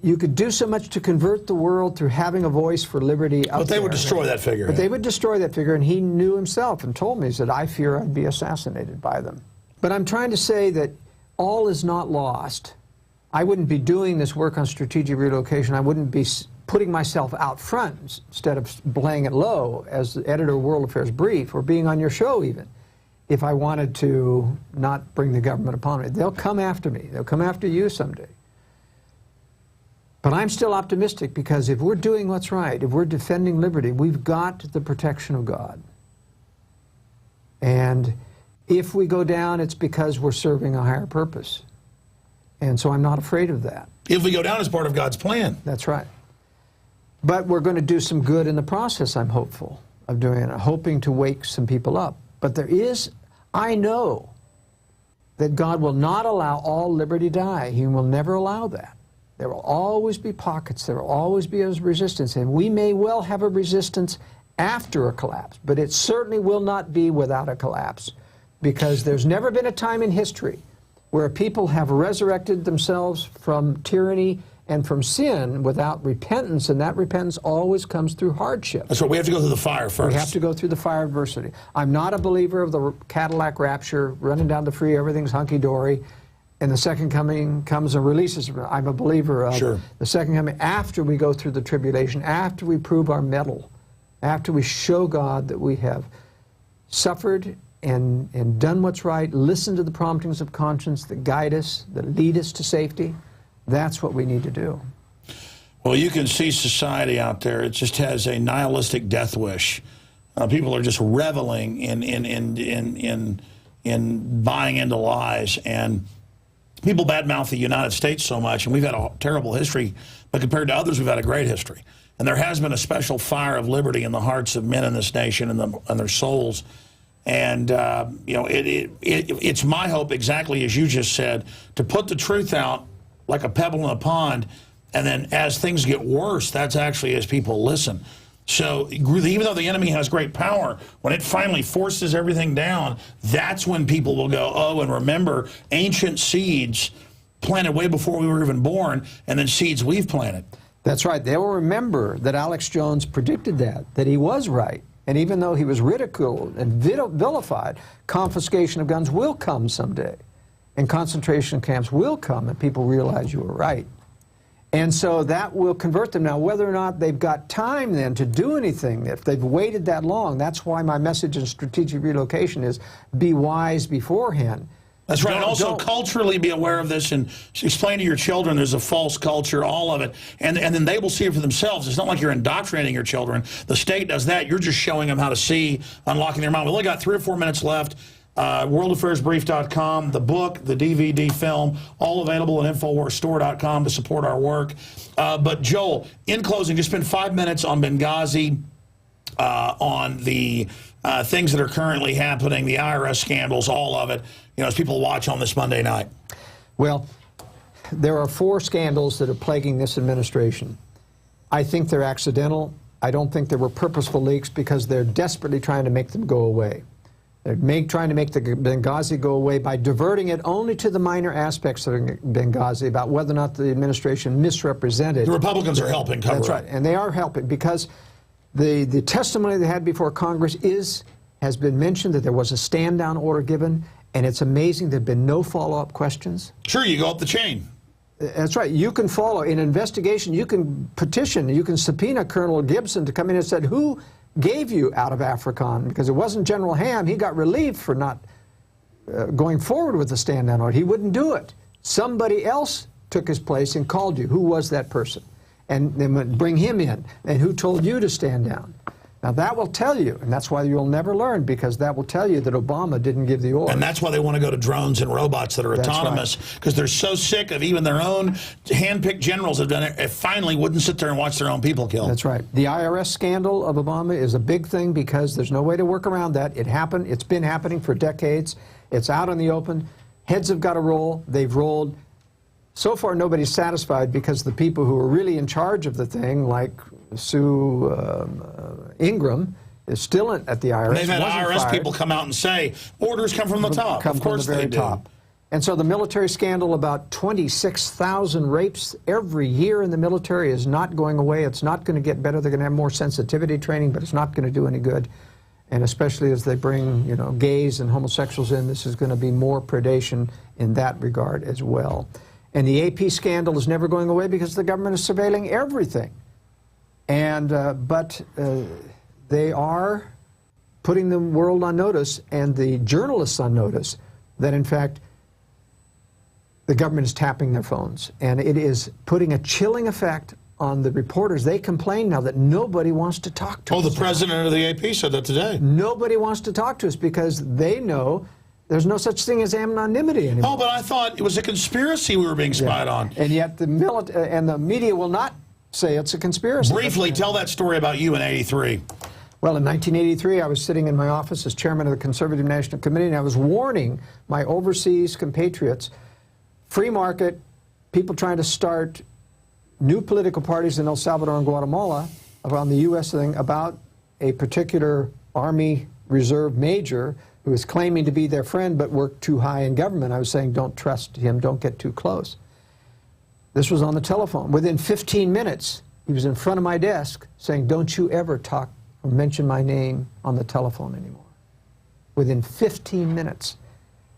you could do so much to convert the world through having a voice for liberty out there. But they would destroy that figure. But they would destroy that figure, and he knew himself and told me, he said, I fear I'd be assassinated by them. But I'm trying to say that all is not lost. I wouldn't be doing this work on strategic relocation. I wouldn't be putting myself out front instead of playing it low as the editor of World Affairs Brief or being on your show even if I wanted to not bring the government upon me. They'll come after me. They'll come after you someday. But I'm still optimistic because if we're doing what's right, if we're defending liberty, we've got the protection of God. And if we go down, it's because we're serving a higher purpose. And so I'm not afraid of that. If we go down as part of God's plan. That's right. But we're going to do some good in the process, I'm hopeful of doing it, hoping to wake some people up. But I know that God will not allow all liberty to die. He will never allow that. There will always be pockets. There will always be a resistance. And we may well have a resistance after a collapse, but it certainly will not be without a collapse because there's never been a time in history where people have resurrected themselves from tyranny and from sin without repentance, and that repentance always comes through hardship. That's right. We have to go through the fire first. We have to go through the fire of adversity. I'm not a believer of the Cadillac rapture, running down the freeway, everything's hunky-dory, and the second coming comes and releases. I'm a believer of the second coming after we go through the tribulation, after we prove our mettle, after we show God that we have suffered and done what's right, listen to the promptings of conscience that guide us, that lead us to safety. That's what we need to do. Well, you can see society out there. It just has a nihilistic death wish. People are just reveling in buying into lies, and people badmouth the United States so much, and we've had a terrible history, but compared to others, we've had a great history. And there has been a special fire of liberty in the hearts of men in this nation and their souls. And, you know, it's my hope, exactly as you just said, to put the truth out like a pebble in a pond, and then as things get worse, that's actually as people listen. So even though the enemy has great power, when it finally forces everything down, that's when people will go, oh, and remember ancient seeds planted way before we were even born, and then seeds we've planted. That's right. They will remember that Alex Jones predicted that he was right. And even though he was ridiculed and vilified, confiscation of guns will come someday. And concentration camps will come, and people realize you were right. And so that will convert them. Now, whether or not they've got time then to do anything, if they've waited that long, that's why my message in strategic relocation is be wise beforehand. That's right. And also culturally be aware of this and explain to your children there's a false culture, all of it. And then they will see it for themselves. It's not like you're indoctrinating your children. The state does that. You're just showing them how to see, unlocking their mind. We only got 3 or 4 minutes left. WorldAffairsBrief.com, the book, the DVD film, all available at InfoWarsStore.com to support our work. But Joel, in closing, just spend 5 minutes on Benghazi, on the things that are currently happening, the IRS scandals, all of it, you know, as people watch on this Monday night. Well, there are 4 scandals that are plaguing this administration. I think they're accidental. I don't think they were purposeful leaks because they're desperately trying to make them go away. They're trying to make the Benghazi go away by diverting it only to the minor aspects of Benghazi about whether or not the administration misrepresented. The Republicans are helping cover That's right, and they are helping because the testimony they had before Congress has been mentioned that there was a stand-down order given, and it's amazing there have been no follow-up questions. Sure, you go up the chain. That's right. You can follow. In an investigation, you can petition, you can subpoena Colonel Gibson to come in and said, who gave you out of African? Because it wasn't General Ham. He got relieved for not going forward with the stand-down order. He wouldn't do it. Somebody else took his place and called you. Who was that person? And then bring him in. And who told you to stand down? Now that will tell you, and that's why you'll never learn, because that will tell you that Obama didn't give the order. And that's why they want to go to drones and robots that are autonomous, because they're so sick of even their own hand-picked generals have done it, finally wouldn't sit there and watch their own people killed. That's right. The IRS scandal of Obama is a big thing because there's no way to work around that. It happened. It's been happening for decades. It's out in the open. Heads have got to roll. They've rolled. So far, nobody's satisfied because the people who are really in charge of the thing, like Sue Ingram, is still at the IRS. And they've had IRS people come out and say, orders come from the top. Of course they do. And so the military scandal, about 26,000 rapes every year in the military, is not going away. It's not going to get better. They're going to have more sensitivity training, but it's not going to do any good. And especially as they bring, you know, gays and homosexuals in, this is going to be more predation in that regard as well. And the AP scandal is never going away because the government is surveilling everything. And but they are putting the world on notice and the journalists on notice that, in fact, the government is tapping their phones. And it is putting a chilling effect on the reporters. They complain now that nobody wants to talk to us. Oh, the president of the AP said that today. Nobody wants to talk to us because they know there's no such thing as anonymity anymore. Oh, but I thought it was a conspiracy we were being spied on. And yet the media will not say it's a conspiracy. Briefly, tell that story about you in '83. Well, in 1983, I was sitting in my office as chairman of the Conservative National Committee, and I was warning my overseas compatriots, free market, people trying to start new political parties in El Salvador and Guatemala around the U.S. thing about a particular Army Reserve major who was claiming to be their friend but worked too high in government. I was saying, don't trust him, don't get too close. This was on the telephone. Within 15 minutes, he was in front of my desk saying, don't you ever talk or mention my name on the telephone anymore. Within 15 minutes.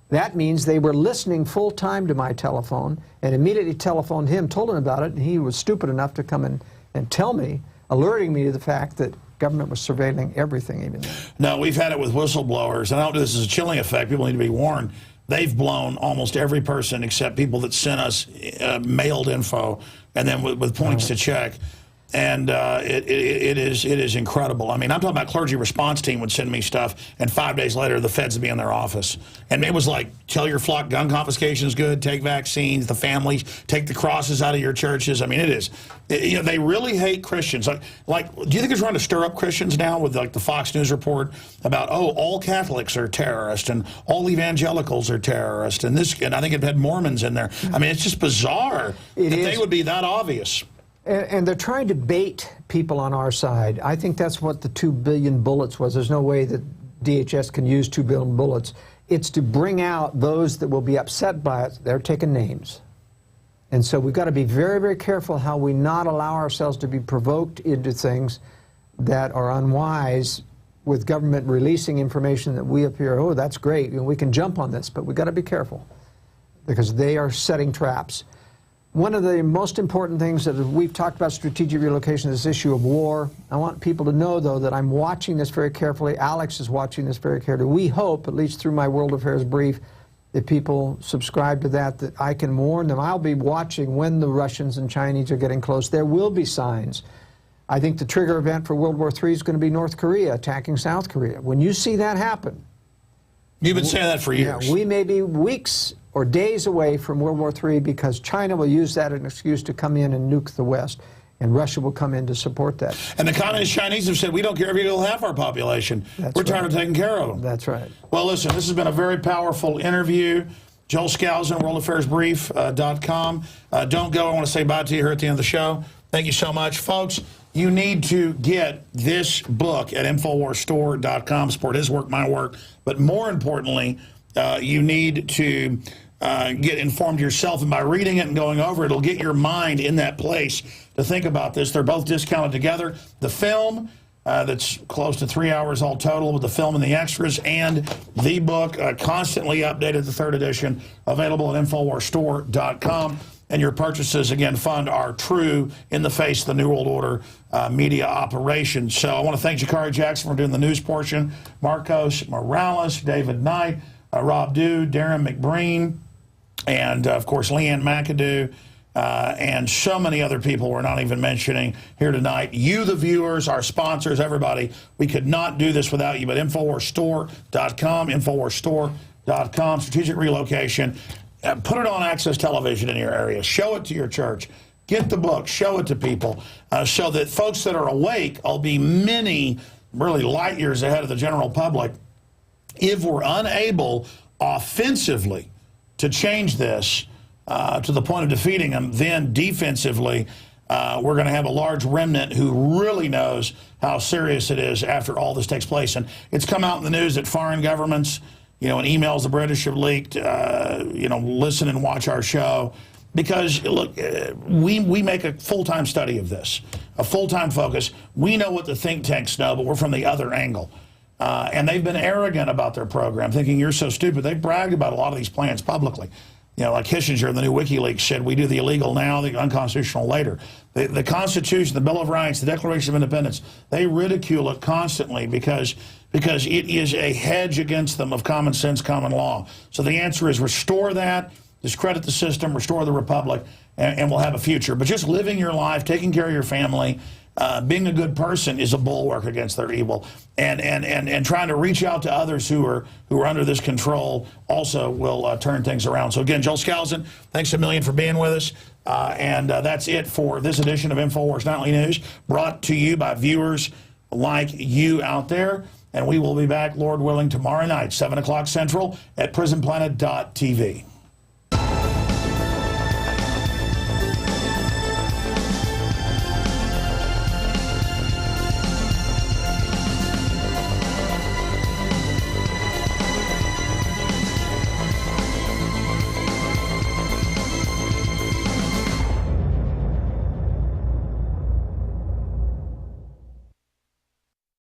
That means they were listening full time to my telephone and immediately telephoned him, told him about it, and he was stupid enough to come in and tell me, alerting me to the fact that government was surveilling everything even then. No, we've had it with whistleblowers, and I don't do this as a chilling effect. People need to be warned. They've blown almost every person except people that sent us mailed info and then with points to check. And it is incredible. I mean, I'm talking about clergy response team would send me stuff, and 5 days later, the feds would be in their office. And it was like, tell your flock gun confiscation is good, take vaccines, the families, take the crosses out of your churches. I mean, it is. You know, they really hate Christians. Like, do you think they're trying to stir up Christians now with, like, the Fox News report about, oh, all Catholics are terrorists and all evangelicals are terrorists, and this, and I think it had Mormons in there. I mean, it's just bizarre that they would be that obvious. And they're trying to bait people on our side. I think that's what the 2 billion bullets was. There's no way that DHS can use 2 billion bullets. It's to bring out those that will be upset by it. They're taking names. And so we've got to be very, very careful how we not allow ourselves to be provoked into things that are unwise with government releasing information that we appear, oh, that's great, we can jump on this, but we've got to be careful because they are setting traps. One of the most important things that we've talked about strategic relocation is this issue of war. I want people to know, though, that I'm watching this very carefully. Alex is watching this very carefully. We hope, at least through my World Affairs brief, if people subscribe to that, that I can warn them. I'll be watching when the Russians and Chinese are getting close. There will be signs. I think the trigger event for World War III is going to be North Korea attacking South Korea. When you see that happen... You've been saying that for years. Yeah, we may be weeks or days away from World War III because China will use that as an excuse to come in and nuke the West, and Russia will come in to support that. And the Communist Chinese have said, we don't care if you kill half our population. We're tired of taking care of them. That's right. Well, listen, this has been a very powerful interview. Joel Skousen, worldaffairsbrief.com. Don't go. I want to say bye to you here at the end of the show. Thank you so much. Folks, you need to get this book at InfoWarsStore.com. Support his work, my work. But more importantly, you need to get informed yourself. And by reading it and going over it, it'll get your mind in that place to think about this. They're both discounted together. The film, that's close to 3 hours all total with the film and the extras, and the book, constantly updated, the 3rd edition, available at InfoWarsStore.com. And your purchases, again, fund our true, in the face of the New World Order media operation. So I want to thank Jakari Jackson for doing the news portion, Marcos Morales, David Knight, Rob Dew, Darren McBreen, and, of course, Leanne McAdoo, and so many other people we're not even mentioning here tonight. You, the viewers, our sponsors, everybody, we could not do this without you. But InfoWarsStore.com, InfoWarsStore.com, strategic relocation. Put it on Access Television in your area. Show it to your church. Get the book. Show it to people so that folks that are awake will be many, really light years ahead of the general public. If we're unable offensively to change this to the point of defeating them, then defensively we're going to have a large remnant who really knows how serious it is after all this takes place. And it's come out in the news that foreign governments, you know, and emails the British have leaked, you know, listen and watch our show. Because, look, we make a full-time study of this, a full-time focus. We know what the think tanks know, but we're from the other angle. And they've been arrogant about their program, thinking you're so stupid. They've bragged about a lot of these plans publicly. You know, like Kissinger in the new WikiLeaks said, we do the illegal now, the unconstitutional later. The Constitution, the Bill of Rights, the Declaration of Independence, they ridicule it constantly because it is a hedge against them of common sense, common law. So the answer is restore that, discredit the system, restore the republic, and we'll have a future. But just living your life, taking care of your family, being a good person is a bulwark against their evil, and trying to reach out to others who are under this control also will turn things around. So again, Joel Skousen, thanks a million for being with us, and that's it for this edition of InfoWars Nightly News, brought to you by viewers like you out there. And we will be back, Lord willing, tomorrow night, 7 o'clock Central at prisonplanet.tv.